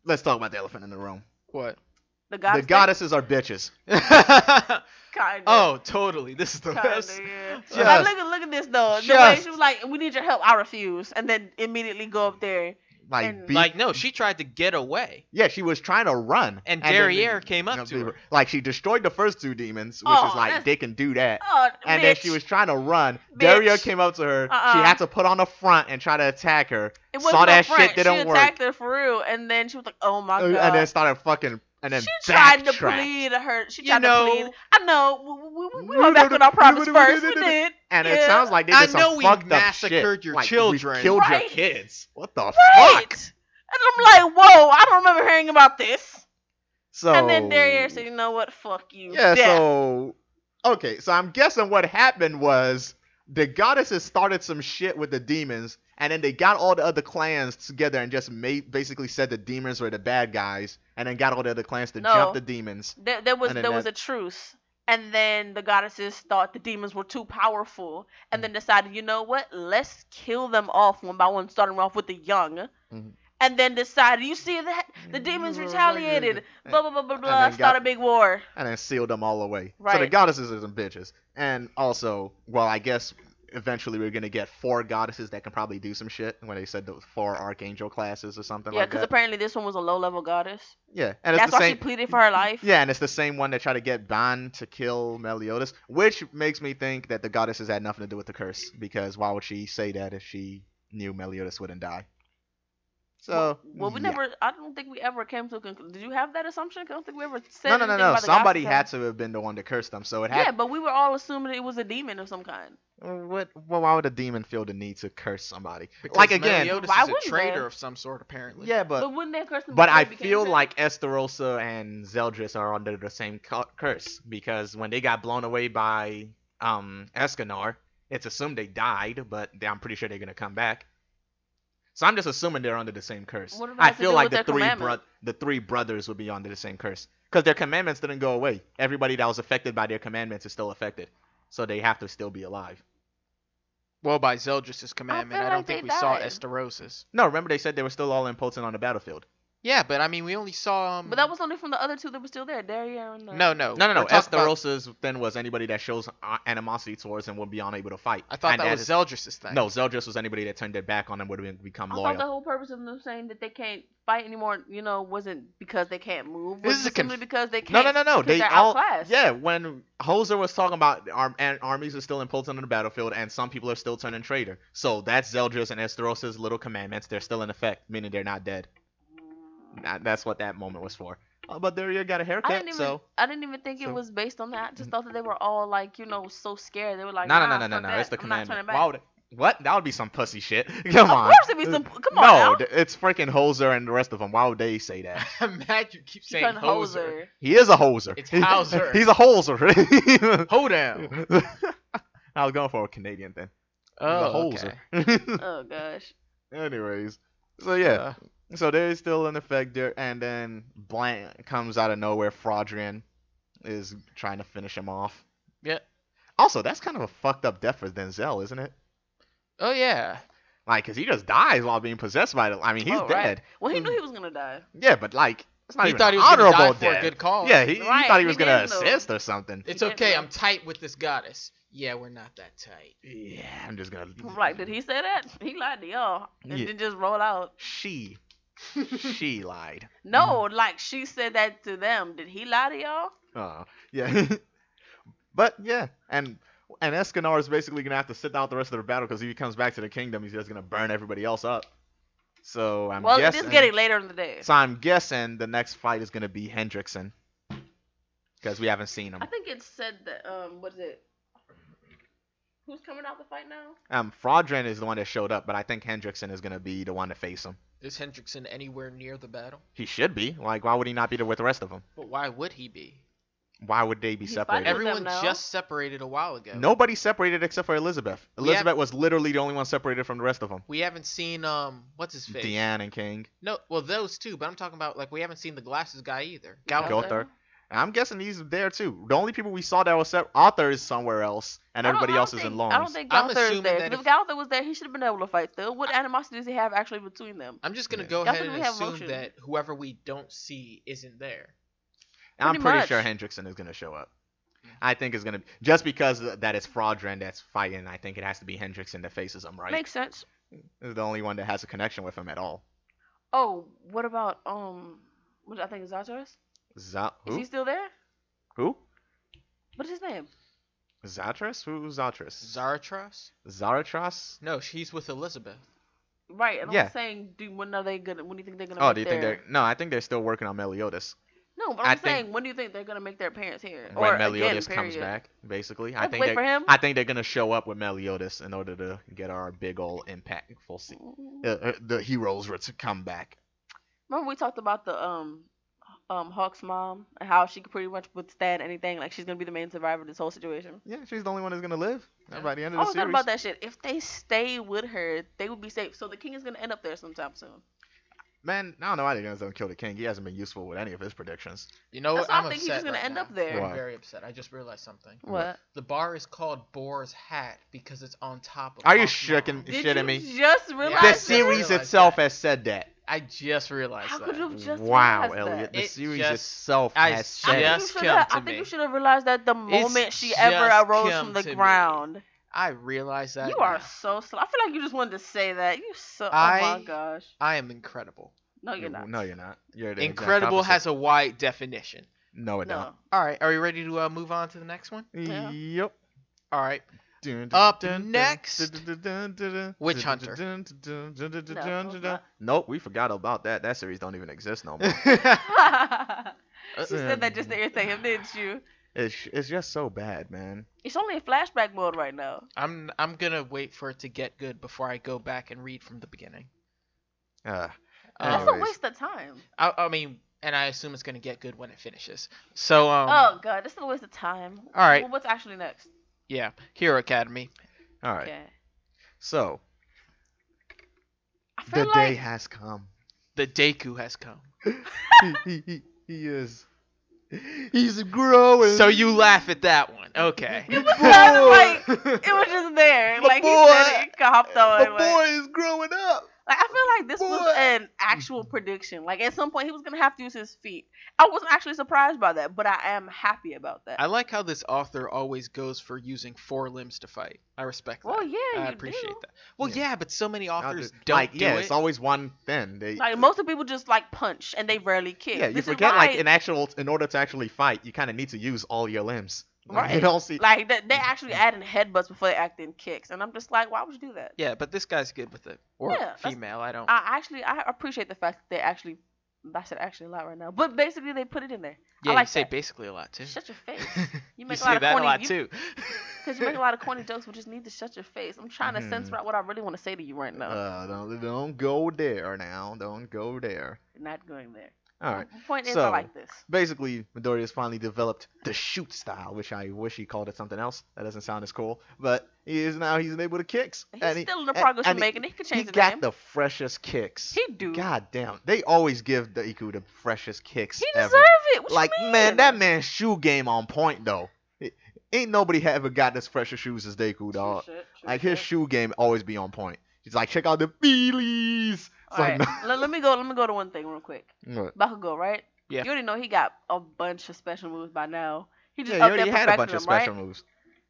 let's talk about the elephant in the room. What? The goddess. The goddesses are bitches. Kinda. Oh, totally. This is the Kinda, best. yeah. Just- Like, look at this though. The way just- she was like, "We need your help." I refuse, and then immediately go up there. Like, And- beat- Like, no, she tried to get away. yeah, she was trying to run, And then Derriere came up to her. Like she destroyed the first two demons, which Oh, is like that's- they can do that. Oh, And bitch. then she was trying to run. Bitch. Derriere came up to her. Uh-uh. She had to put on a front and try to attack her. It Saw wasn't that no front. shit didn't She work. attacked her for real, and then she was like, "Oh my god!" And then started fucking. And then she tried to backtracked. plead her. She You tried know- to plead. I know. We went back on our promise first. We did. And it Yeah. sounds like they I did some know we fucked up massacred shit. your Like, children. We killed your Right. kids. What the Right. fuck? And I'm like, whoa! I don't remember hearing about this. So. And then Derriere said, "You know what? Fuck you." Yeah. Death. So. Okay. So I'm guessing what happened was the goddesses started some shit with the demons, and then they got all the other clans together and just basically said the demons were the bad guys, and then got all the other clans to No. jump the demons. There was And then there was that- a truce, and then the goddesses thought the demons were too powerful, and then decided, you know what? Let's kill them off one by one, starting off with the young. Mhm. And then decided, you see that the demons retaliated, blah blah blah blah blah, then start got- a big war. And then sealed them all away. So the Right. goddesses are some bitches. And also, well, I guess eventually we're gonna get 4 goddesses that can probably do some shit. When they said the 4 archangel classes or something Yeah, like because that. apparently this one was a low level goddess. Yeah, and it's That's the why same. she pleaded for her life. Yeah, and it's the same one that tried to get Ban to kill Meliodas, which makes me think that the goddesses had nothing to do with the curse. Because why would she say that if she knew Meliodas wouldn't die? So Well, we yeah. never. I don't think we ever came to a conclusion. Did you have that assumption? 'Cause I don't think we ever said No. anything about the Somebody goddesses. had to have been the one to curse them. So it Yeah, had. but we were all assuming it was a demon of some kind. What? Well, why would a demon feel the need to curse somebody? Because Like again. Meliodas Why is a wouldn't traitor they? of some sort, apparently. Yeah, But wouldn't they curse them? But before I they became feel sick? like Esterosa and Zeldris are under the same curse because when they got blown away by Escanor, it's assumed they died, but I'm pretty sure they're gonna come back. So I'm just assuming they're under the same curse. What does that I have to feel do like with the their commandment? the 3 brothers would be under the same curse because their commandments didn't go away. Everybody that was affected by their commandments is still affected, so they have to still be alive. Well, by Zeldris' commandment, feel I don't like think they we saw died. Esterosis. No, remember they said they were still all impotent on the battlefield. Yeah, but I mean, we only saw. But that was only from the other 2 that were still there, Derriere and No. No. We're talking about- Esterosa's then was anybody that shows animosity towards him would be unable to fight. I thought And that was is- Zeldris' thing. No, Zeldris was anybody that turned their back on him would have become I loyal. thought the whole purpose of them saying that they can't fight anymore, wasn't because they can't move. This Was is a simply conf- because they No, can't. no. Because They they're all, outclassed. yeah. When Hoser was talking about armies are still impotent on the battlefield, and some people are still turning traitor. So that's Zeldris and Esterosa's little commandments. They're still in effect, meaning they're not dead. That's what that moment was for. But there you got a I haircut, didn't even. so I didn't even think so- it was based on that. I just thought that they were all like, so scared. They were like, no. nah, fuck It's the that. I'm not commandment. turning back. Why would what? That would be some pussy shit. Come Of on. course, it'd be some. Come on No, now. it's freaking Hoser and the rest of them. Why would they say that? I'm mad you keep saying Keep calling hoser. He is a hoser. It's Hauser. He's a hoser. Hold down. I was going for a Canadian thing. Oh, He's a okay. hoser. Oh gosh. Anyways, so yeah, so they're still in effect there, and then Blank comes out of nowhere. Fraudrian is trying to finish him off. Yeah. Also, that's kind of a fucked up death for Denzel, isn't it? Oh yeah. Like, cause he just dies while being possessed by the. I mean, he's Oh, right. dead. Well, he knew he was gonna die. Yeah, but like, it's not He even thought an he was gonna die honorable for a death. good cause. Yeah, he Right, thought he was he gonna didn't know. assist or something. It's didn't okay. know. I'm tight with this goddess. Yeah, we're not that tight. Yeah, I'm just gonna. I'm like, did he say that? He lied to y'all and Yeah. then just roll out. She lied. No, like she said that to them. Did he lie to y'all? Yeah. But yeah, and Escanor is basically gonna have to sit out the rest of the battle because if he comes back to the kingdom, he's just gonna burn everybody else up. So I'm Well, guessing. it is getting later in the day. So I'm guessing the next fight is gonna be Hendrickson because we haven't seen him. I think it said that. What is it? Who's coming out to fight now? Fraudren is the one that showed up, but I think Hendrickson is gonna be the one to face him. Is Hendrickson anywhere near the battle? He should be. Like, why would he not be there with the rest of them? But why would he be? Why would they be He's separated? fighting with Everyone them now. just separated a while ago. Nobody separated except for Elizabeth. We have- Elizabeth was literally the only one separated from the rest of them. We haven't seen what's his face? Deanne and King. No, well those two, but I'm talking about like we haven't seen the glasses guy either. Gauthur. Gauthur. And I'm guessing he's there too. The only people we saw that was Arthur is somewhere else, and everybody else is in Lawrence. I don't think I'm Gauthur is assuming there. that 'Cause if- if Gauthur was there, he should have been able to fight still. What animosity does he have actually between them? I'm just gonna Yeah. go Y'all ahead think and we have assume motion? that whoever we don't see isn't there. I'm Pretty pretty much. sure Hendrickson is gonna show up. I think it's gonna just because that it's Fraudren that's fighting. I think it has to be Hendrickson that faces him, right? Makes sense. Is the only one that has a connection with him at all. Oh, what about what I think is Zatras? Is Who? he still there? Who? What's his name? Zatras? Who's Zatras? Zaratras? Zaratras? No, she's with Elizabeth. Right, and Yeah. I'm saying, when are they gonna? When do you think they're gonna? Oh, make do you think their... they're? No, I think they're still working on Meliodas. No, but I I'm think- saying, when do you think they're gonna make their appearance here? When Or Meliodas again, comes period. back, basically, Let's wait for him. I think they're gonna show up with Meliodas in order to get our big old impactful scene. The heroes were to come back. Remember we talked about the Hawk's mom and how she could pretty much withstand anything. Like she's gonna be the main survivor of this whole situation. Yeah, she's the only one who's gonna live Yeah. by the end I of the was thinking series. about that shit. If they stay with her, they would be safe. So the king is gonna end up there sometime soon. Man, I don't know why they're gonna kill the king. He hasn't been useful with any of his predictions. You know That's what? why I I'm think he's upset just gonna right end now. up there. Why? I'm very upset. I just realized something. What? The bar is called Boar's Hat because it's on top of. Are you Hawk's shitting mom. Did shitting you me? just realize The I that? series realized itself that. has said that. I just realized How that. could you have just Wow, realized Elliot. that? The It series just- itself I has I said think, it. just you come should have, to I think me. you should have realized that the moment she ever just arose come from the to me. ground. I realized that. You are now. so slow. I feel like you just wanted to say that. You so. Oh I- my gosh. I am incredible. No, you're not. No, you're not. You're the exact Incredible opposite. has a wide definition. No, it No. All right, are you ready to move on to the next one? don't. Yeah. Yep. All right. Up next, Witch Hunter. not. Nope, we forgot about that. That series don't even exist no more. She said that just to irritate him, didn't you? It's just so bad, man. It's only in flashback mode right now. I'm gonna wait for it to get good before I go back and read from the beginning. That's Anyways. a waste of time. I mean, and I assume it's gonna get good when it finishes. So Oh god, this is a waste of time. All right. Well, what's actually next? yeah, Hero Academy. All right. Okay. So I feel the like day has come. The Deku has come. he is. He's growing. So you laugh at that one, okay? it was kind of like it was just there. My Like he boy. said it, hopped on. My Like, boy is growing up. I feel like this was Boy. an actual prediction. Like at some point he was gonna have to use his feet. I wasn't actually surprised by that, but I am happy about that. I like how this author always goes for using 4 limbs to fight. I respect that. Well, yeah, I you appreciate do. that. Well, Yeah. yeah, but so many authors Like, don't do yeah, it. it's always one thing. They, Like most of the people just like punch and they rarely kick. yeah, you This is forget right. like in order to actually fight, you kind of need to use all your limbs. Like, you Right. don't see. Like they actually add in headbutts before they act in kicks, and I'm just like, why would you do that? Yeah, but this guy's good with it. Or Yeah, that's- female, I don't. I appreciate the fact that they actually. I said actually a lot right now, but basically they put it in there. yeah, I like you say that. basically a lot too. Shut your face. You You make a say lot of that corny. a lot too. Because you make a lot of corny jokes, we just need to shut your face. I'm trying to Mhm. censor out what I really want to say to you right now. Don't go there now. Don't go there. Not going there. All right. The point is, So- I like this. Basically, Midoriya has finally developed the shoot style, which I wish he called it something else. That doesn't sound as cool. But he's able to kicks. He's still in the progress and you're making. He could He change the got name. the freshest kicks. He do. God damn. They always give the Iku the freshest kicks He ever. deserve it. What Like, you mean? man, that man's shoe game on point, though. Ain't nobody ever got this fresher shoes as Deku, dog. True shit, true Like, his shit. shoe game always be on point. He's like, check out the feelies. It's All like, right, no. let me go. Let me go to one thing real quick. What? Bakugo, right? Yeah. You already know he got a bunch of special moves by now. He Yeah, just he up there already had a bunch perfecting of them, right? special moves.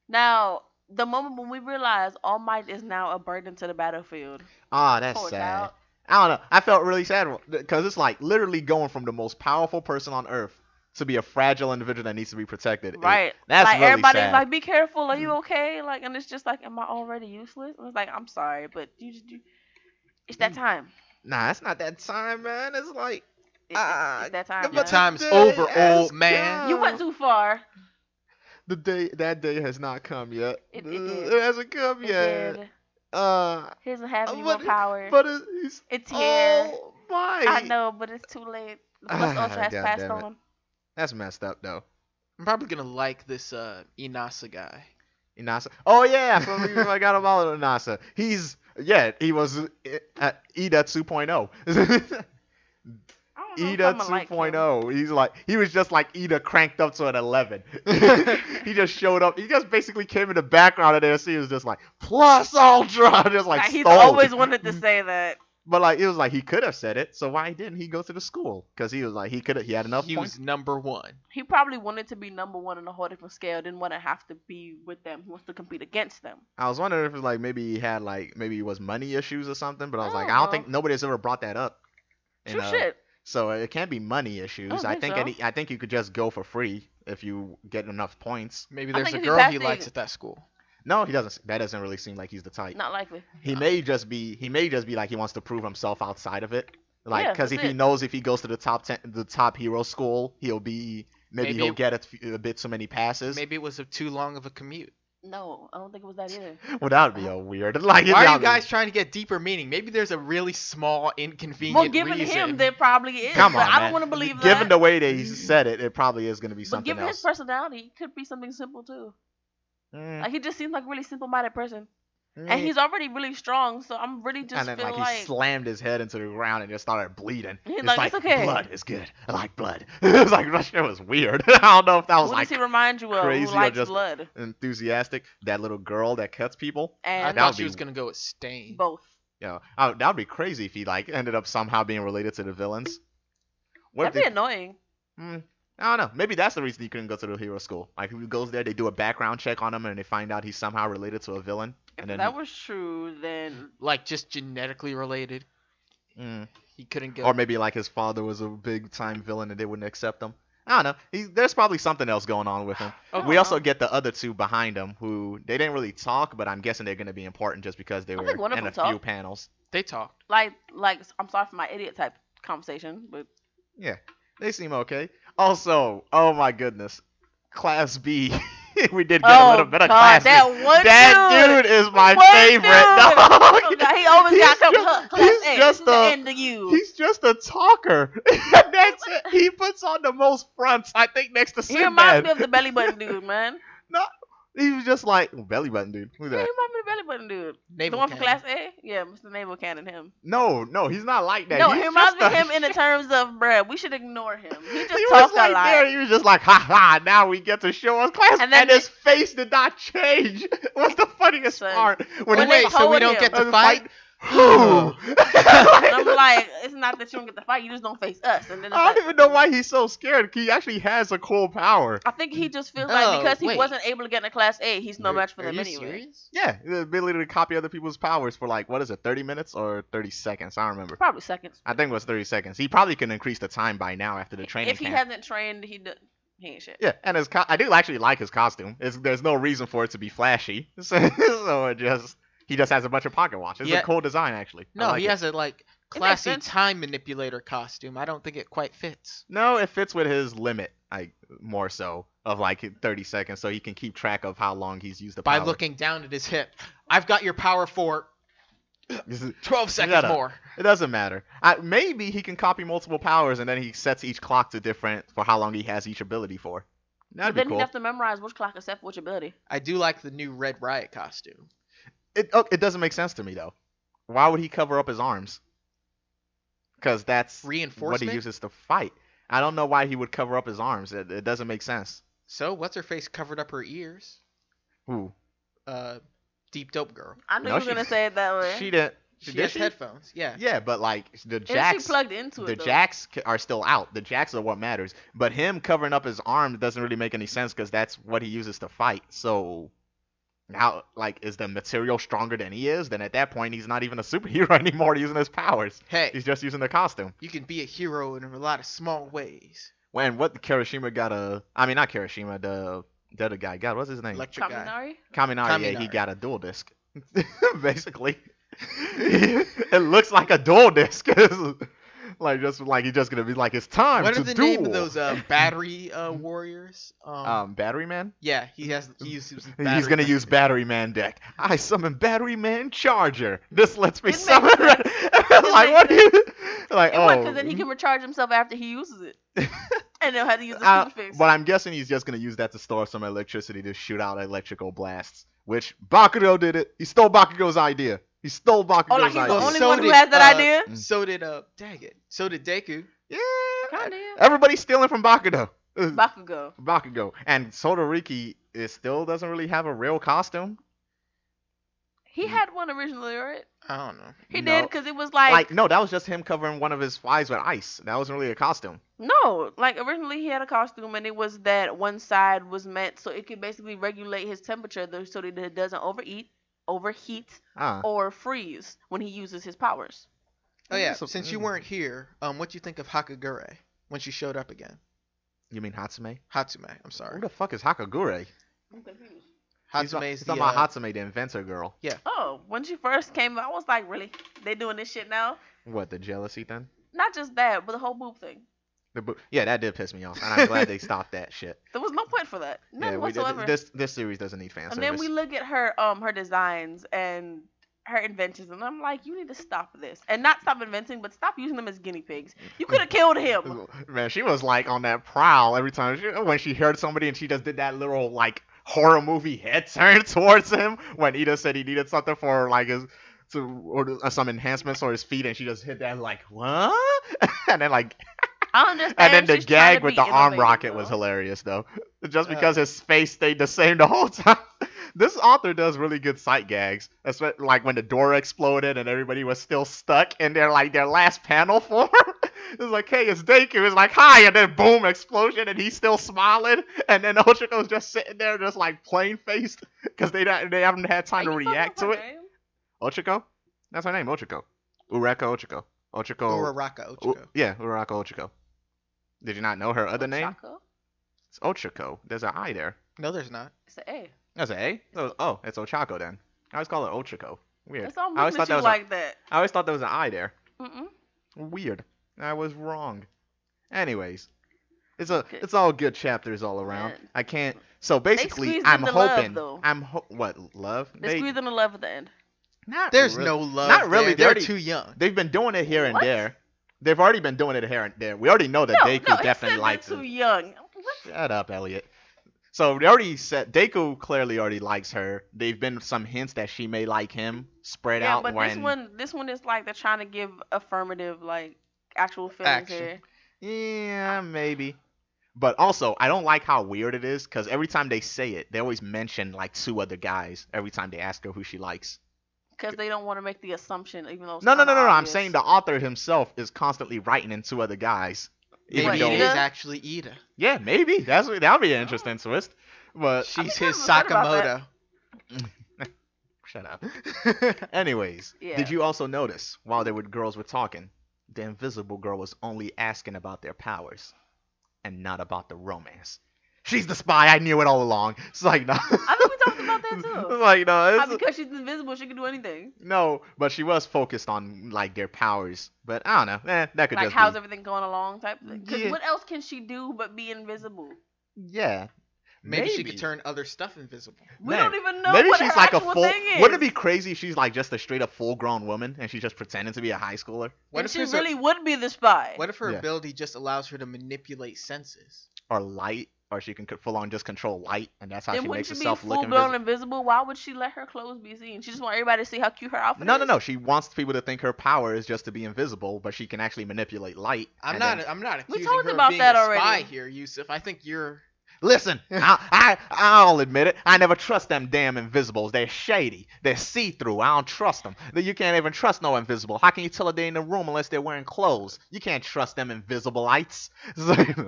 Now, the moment when we realize All Might is now a burden to the battlefield. Ah, that's Poor sad. child. I don't know. I felt really sad because it's like literally going from the most powerful person on earth to be a fragile individual that needs to be protected. Right. That's Like really everybody's sad. like, be careful, are you okay? Like, and it's just like, am I already useless? And it's like, I'm sorry, but it's that time. Nah, it's not that time, man. It's like, It's that time, Your man. but time's the day over, has old man. You went come. too far. That day has not come yet. It did. It hasn't come It yet. did. Uh, He doesn't have any more but power. but it's It's here. oh my. I know, but it's too late. The Plus Ultra has God passed damn it. on. That's messed up though. I'm probably gonna like this Inasa guy. Inasa. Oh yeah, I forgot about Inasa. He was Ida 2.0. I don't know if Ida I'm gonna like him. 2.0. He was just like Ida cranked up to an 11. He just showed up. He just basically came in the background of there. So he was just like plus ultra, just like He's stoned. always wanted to say that. But like it was like he could have said it. So why didn't he go to the school? Because he was like he had enough He points. was number one. He probably wanted to be number one on a whole different scale. Didn't want to have to be with them. He wants to compete against them. I was wondering if it was like maybe he had like maybe it was money issues or something. But I was like I I don't don't think know. nobody's ever brought that up. True shit. So it can't be money issues. I don't think so. I think you could just go for free if you get enough points. Maybe I there's think a if you girl pass he the- likes at that school. No, he doesn't. That doesn't really seem like he's the type. Not likely. He may just be like he wants to prove himself outside of it. Like Yeah, because that's if he it. knows if he goes to the top hero school, he'll be maybe Maybe he'll get a bit too many passes. Maybe it was too long of a commute. No, I don't think it was that either. Well, that would be a weird. Like Why are that you would be- guys trying to get deeper meaning? Maybe there's a really small, inconvenient Well, given reason. him, there probably is. Come but on, I man. don't want to believe that. Given the way they said it, it probably is going to be But something given his else. personality, it could be something simple too. Mm, Like he just seems like a really simple-minded person, mm. and he's already really strong. So I'm really just and then feel like he slammed his head into the ground and just started bleeding. He's It's like, like "It's okay." blood is good. I like blood. It's like that shit was weird. I don't know if that was who like does he remind you of? crazy Who or likes just blood? enthusiastic. That little girl that cuts people. I And that thought would she be was gonna go with Stain. both. that would be crazy if he like ended up somehow being related to the villains. What if That'd be they, annoying. I don't know. Maybe that's the reason he couldn't go to the hero school. Like if he goes there, they do a background check on him, and they find out he's somehow related to a villain. If And then that was true, then Like just genetically related. Mm. He couldn't go. Or maybe like his father was a big time villain and they wouldn't accept him. I don't know. There's probably something else going on with him. I don't We also know. get the other two behind him who they didn't really talk, but I'm guessing they're going to be important just because they I were think one of in a them few talked. panels. They talked. like I'm sorry for my idiot type conversation, but Yeah, they seem okay. Also, oh my goodness, Class B. We did get a little bit of Class that B. one That dude is my One favorite. dude! dog. Oh, God, he always He's got something. just- Class he's A, just this is the a- end of you. He's just a talker. That's it. He puts on the most fronts, I think, next to He reminds Sinbad. me of the belly button dude, man. No, he was just like belly button dude. Who's Yeah, he that? reminds me of the belly button dude. Naval the one from cannon. Class A? Yeah, Mr. Naval Cannon, him. No, he's not like that. No, He's he reminds me just of him in the terms of, bruh, we should ignore him. He just He talks was like a lot. there. He was just like, ha ha. Now we get to show us class, And and, then his face did not change. What's the funniest Son, part? when he they Wait, so we hold don't him. get to the fight? Who? And I'm like, it's not that you don't get the fight, you just don't face us. And then it's I like, don't even know why he's so scared. He actually has a cool power. I think he just feels like Oh, because he wait. wasn't able to get into Class A, he's no match for Are them you anyway. serious? Yeah, the ability to copy other people's powers for like what is it, 30 minutes or 30 seconds? I don't remember. Probably seconds. I think it was 30 seconds. He probably can increase the time by now after the training If he camp. hasn't trained, he ain't shit. Yeah, and I do actually like his costume. There's no reason for it to be flashy, so he just has a bunch of pocket watches. It's Yeah. a cool design actually. I No, like he it. has a makes classy sense. time manipulator costume. I don't think it quite fits. No, it fits with his limit, like more so of like 30 seconds, so he can keep track of how long he's used the By power. looking down at his hip. I've got your power for This is- 12 seconds Shut up. more. It doesn't matter. Maybe he can copy multiple powers and then he sets each clock to different for how long he has each ability for. But That'd then be he'd cool. have to memorize which clock is set for which ability. I do like the new Red Riot costume. It doesn't make sense to me though. Why would he cover up his arms? Because that's what Reinforcement? he uses to fight. I don't know why he would cover up his arms. It doesn't make sense. So, what's her face covered up her ears? Who? Deep dope girl. I knew No, you were she gonna say it that way. she didn't. She Did has she? headphones. Yeah. Yeah, but like the And she jacks, plugged into the it though. jacks are still out. The jacks are what matters. But him covering up his arm doesn't really make any sense because that's what he uses to fight. So now, like, is the material stronger than he is? Then at that point, he's not even a superhero anymore using his powers. Hey, He's just using the costume. you can be a hero in a lot of small ways. When what Kirishima got a, I mean not Kirishima, the other guy. God, what's his name? Electric guy. Kaminari? Kaminari. Yeah, he Kaminari. got a dual disc. Basically, it looks like a dual disc. Like just like he's just gonna be like it's time What to are the duel. name of those battery warriors? Battery Man. Yeah, he uses He's gonna use Battery Man deck. I summon Battery Man Charger. This lets me It makes summon. sense. Like what do you? Like Because then he can recharge himself after he uses it, and they'll have to use the super fix. But I'm guessing he's just gonna use that to store some electricity to shoot out electrical blasts. Which Bakugo did it. He stole Bakugo's idea. He stole Bakugo's Oh, like he's idea. the only So one who did, has that idea? So did So did Deku. Yeah. Kinda. Everybody's stealing from Bakugo. Bakugo. Bakugo. And Todoroki still doesn't really have a real costume. He had one originally, right? I don't know. He No. did because it was like, Like, no, that was just him covering one of his flies with ice. That wasn't really a costume. no, like originally he had a costume and it was that one side was meant so it could basically regulate his temperature so that it doesn't overheat, Ah. or freeze when he uses his powers. Oh yeah. So- Since you weren't here, what do you think of Hakagure when she showed up again? You mean Hatsume? Hatsume. I'm Who sorry. the fuck is Hakagure? I'm confused. He's Hatsume's talking about Hatsume, the inventor girl. Oh, when she first came, I was like, really? They doing this shit now? What, the jealousy thing? Not just that, but the whole boob thing. Yeah, that did piss me off, and I'm glad they stopped that shit. There was no point for that. None Yeah, whatsoever. this series doesn't need fan And service. then we look at her designs and her inventions, and I'm like, you need to stop this, and not stop inventing, but stop using them as guinea pigs. You could have killed him. Man, she was like on that prowl every time when she heard somebody, and she just did that little like horror movie head turn towards him when Ida said he needed something for like his some enhancements for his feet, and she just hit that like what? And then like. I understand. And then the she's trying gag to with be the arm innovative, rocket though. was hilarious, though. Just because his face stayed the same the whole time. This author does really good sight gags. That's what, like when the door exploded and everybody was still stuck in their like their last panel form. It was like, hey, it's Deku. It's like, hi, and then boom, explosion, and he's still smiling. And then Ochiko's just sitting there, just like plain faced, because they haven't had time to Are you fucking react up to her it. name? Ochiko, that's her name, Ochiko. Uraka Ochiko. Ochiko. Uraraka Ochiko. Yeah, Uraka Ochiko. Did you not know her other name? Ochako? It's Ochako. There's an I there. No, there's not. It's an A. That's an A? Oh, it's Ochako then. I always call it Ochako. Weird. That's all I always looking thought at that you was like that. I always thought there was an I there. Mm-mm. Weird. I was wrong. Anyways, it's all good chapters all around. Yeah. I can't. So basically, squeezed I'm in the love, hoping. though. What love? They squeezed in the love at the end. Not There's really. no love. Not really. There. They're already- too young. They've been doing it here and What? there. They've already been doing it here and there. We already know that No, Deku no, he definitely said likes they're too it. young. What? Shut up, Elliot. So they already said Deku clearly already likes her. They've been some hints that she may like him spread Yeah, out but when. this one is like they're trying to give affirmative, like actual feelings Action. here. Yeah, maybe. But also, I don't like how weird it is because every time they say it, they always mention like two other guys every time they ask her who she likes. Because they don't want to make the assumption, even though it's No. kinda I'm obvious. saying the author himself is constantly writing in two other guys. Maybe Even it though, is Ida? actually Ida. yeah, maybe that'll be an interesting twist. But She's kinda his upset about Sakamoto. shut up. Anyways, Yeah. did you also notice while girls were talking, the invisible girl was only asking about their powers and not about the romance? She's the spy. I knew it all along. It's like no. I think we talked about that too. It's like no. How It's, because she's invisible, she can do anything. no, but she was focused on like their powers. But I don't know. That could Like, just how's be. everything going along type thing. Because Yeah. what else can she do but be invisible? Yeah. Maybe she could turn other stuff invisible. We Man, don't even know Maybe what she's her like a actual full. thing is. Wouldn't it be crazy if she's like just a straight up full grown woman and she's just pretending to be a high schooler What And if she there's really would be the spy. What if her Yeah. ability just allows her to manipulate senses? or light, or she can full on just control light and that's how Then she wouldn't makes she be herself look full blown invisible. invisible? Why would she let her clothes be seen? She just want everybody to see how cute her outfit is. No. She wants people to think her power is just to be invisible, but she can actually manipulate light. I'm and not. then- I'm not We accusing talked her about of being that a spy already. here, Yusuf. I think you're Listen, I'll admit it. I never trust them damn invisibles. They're shady. They're see-through. I don't trust them. You can't even trust no invisible. How can you tell if they're in the room unless they're wearing clothes? You can't trust them invisibilites.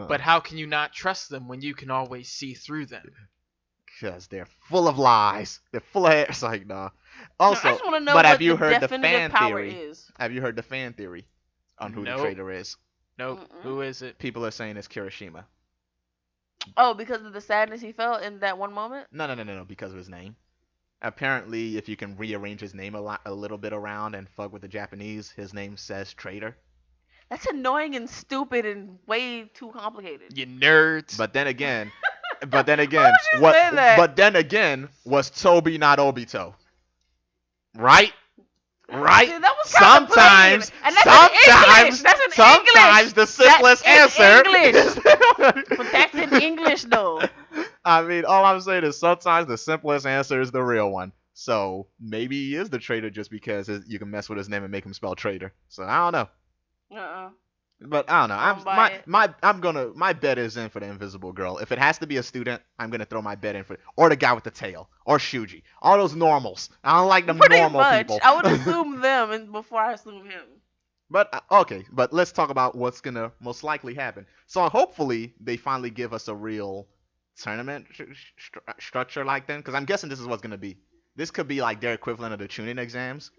But how can you not trust them when you can always see through them? Because they're full of lies. They're full of. It's like, nah. No, Also, I just want to know but what have you the heard the definitive fan power theory? is. Have you heard the fan theory on who the Nope. traitor is? Nope. Mm-mm. Who is it? People are saying it's Kirishima. Oh, because of the sadness he felt in that one moment? No, because of his name. Apparently, if you can rearrange his name a little bit around and fuck with the Japanese, his name says traitor. That's annoying and stupid and way too complicated. You nerds. But then again, Why would you say that? But then again, was Toby not Obito? Right? Right? See, that was kinda Sometimes, plain. And that's in English. sometimes, That's in sometimes English. the simplest That's in answer. English. But that's in English, though. I mean, all I'm saying is sometimes the simplest answer is the real one. So maybe he is the traitor just because you can mess with his name and make him spell traitor. So I don't know. Uh-uh. But I don't know. Don't buy it. My bet is in for the Invisible Girl. If it has to be a student, I'm gonna throw my bet in for or the guy with the tail or Shuji. All those normals. I don't like them Pretty normal much. people. I would assume them before I assume him. But okay, but let's talk about what's gonna most likely happen. So hopefully they finally give us a real tournament structure like them, because I'm guessing this is what's gonna be. This could be like their equivalent of the tuning exams.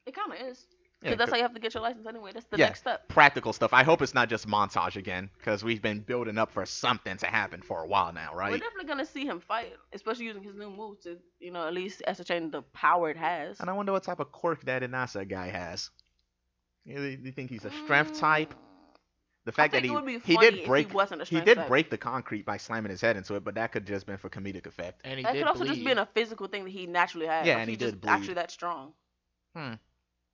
It kind of is. Yeah, Because that's how you have to get your license anyway. That's the yeah, next step. practical stuff. I hope it's not just montage again, because we've been building up for something to happen for a while now, We're right? definitely going to see him fight, especially using his new moves to, at least ascertain the power it has. And I wonder what type of quirk that Inasa guy has. You think he's a strength type? The fact that think it would be he funny did if break he wasn't a he strength did type. break the concrete by slamming his head into it, but that could just been for comedic effect. And he That did could also bleed. just be a physical thing that he naturally has. Yeah, like and he he's just did bleed. actually that strong.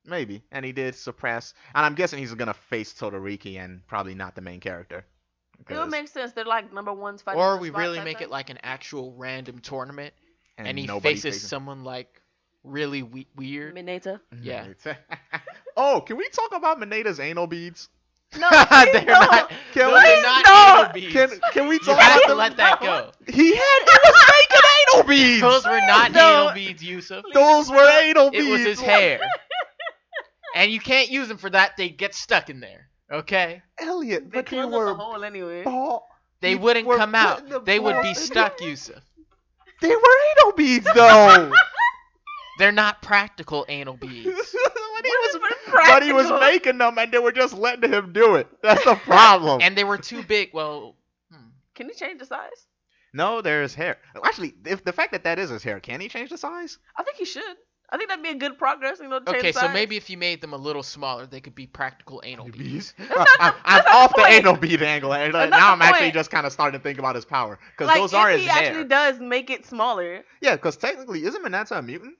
Maybe. And he did suppress. And I'm guessing he's gonna face Todoriki and probably not the main character. It would Because- make sense. They're like number ones fighting. Or for the we spot really type make thing. it like an actual random tournament, and he nobody faces facing- someone like really weird. Mineta. Yeah. Oh, can we talk about Mineta's anal beads? No, They're please not- don't. Can Those we- are not don't. anal beads. Can we You talk have about to them? let that go. He was making anal beads. Those were not No. anal beads, Yusuf. Those were anal beads. It was his hair. And you can't use them for that. They get stuck in there. Okay? Elliot, They but they close up were the hole anyway. ball. They You wouldn't were come putting the out. They would be balls in stuck, there. Yusuf. They were anal beads, though. They're not practical anal beads. But he was making them, and they were just letting him do it. That's the problem. And they were too big. Well, Can he change the size? No, there's hair. Actually, if the fact that is his hair, can he change the size? I think he should. I think that'd be a good progress. To change okay, the so size. maybe if you made them a little smaller, they could be practical anal beads. I'm that's off the the point. anal bead angle, and That's now the I'm actually point. just kind of starting to think about his power, because like, those if are his he hair. actually does make it smaller, Yeah, because technically, isn't Mineta a mutant?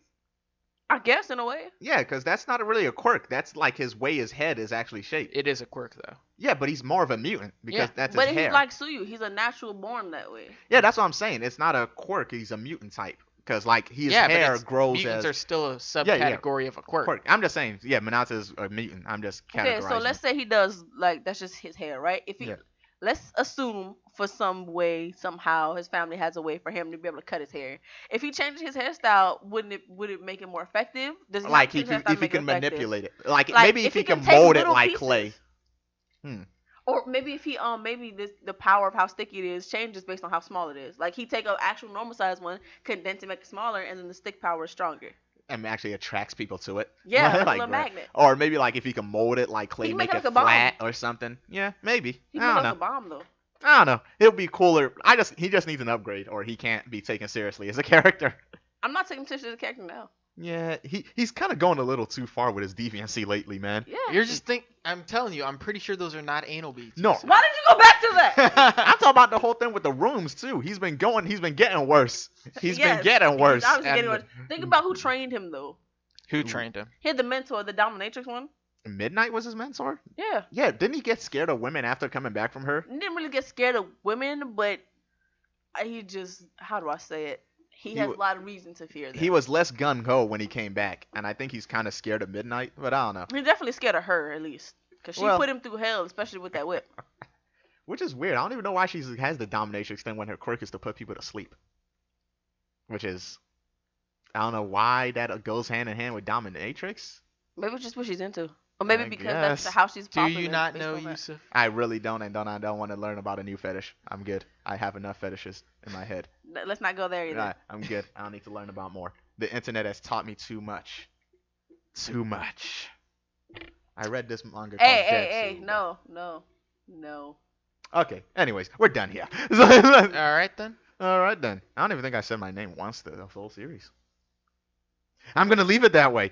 I guess in a way. Yeah, because that's not really a quirk. That's like his way his head is actually shaped. It is a quirk, though. Yeah, but he's more of a mutant because Yeah. that's But his he's hair. like Suyu. He's a natural born that way. Yeah, that's what I'm saying. It's not a quirk. He's a mutant type because like his yeah, hair but grows mutants as are still a yeah. subcategory of a quirk. quirk. I'm just saying. Yeah, Mineta's a mutant. I'm just categorizing. Okay, so let's say he does that's just his hair, right? If he Yeah. let's assume for some way somehow his family has a way for him to be able to cut his hair. If he changes his hairstyle, would it make it more effective? Does he like have if to change his hairstyle to if he make it can effective? manipulate it, like Like, maybe if he can take mold it little like pieces, clay. Or maybe if he maybe the power of how sticky it is changes based on how small it is. Like he take an actual normal size one, condense it, make it smaller, and then the stick power is stronger. And actually attracts people to it. Yeah, like a like, little magnet. Or maybe like if he can mold it like clay, can make make it it like a bomb. flat or something. Yeah, maybe. He I can don't make know. like a bomb though. I don't know. It'll be cooler. He just needs an upgrade, or he can't be taken seriously as a character. I'm not taking pictures of the character now. Yeah, he's kind of going a little too far with his deviancy lately, man. Yeah. You're just I'm telling you, I'm pretty sure those are not anal beads. No. Yusuf. Why did you go back to that? I'm talking about the whole thing with the rooms too. He's been getting worse. He's been Yes, getting worse. He's obviously And getting worse. Think about who trained him though. Who trained him? He had the mentor, the dominatrix one. Midnight was his mentor. Yeah. Yeah, didn't he get scared of women after coming back from her? He didn't really get scared of women, but he just, how do I say it? He has a lot of reason to fear them. He was less gung ho when he came back, and I think he's kind of scared of Midnight. But I don't know. He's definitely scared of her at least, because she Well- put him through hell, especially with that whip. Which is weird. I don't even know why she has the domination extent when her quirk is to put people to sleep. Which is, I don't know why that goes hand in hand with dominatrix. Maybe it's just what she's into, or maybe I because that's guess. how she's Do popular. you not based know, on that. Yusuf? I really don't, and I don't want to learn about a new fetish. I'm good. I have enough fetishes in my head. Let's not go there either. I'm good. I don't need to learn about more. The internet has taught me too much. Too much. I read this manga called Hey, Detsu. no. Okay. Anyways, we're done here. All right then. All right then. I don't even think I said my name once the whole series. I'm gonna leave it that way.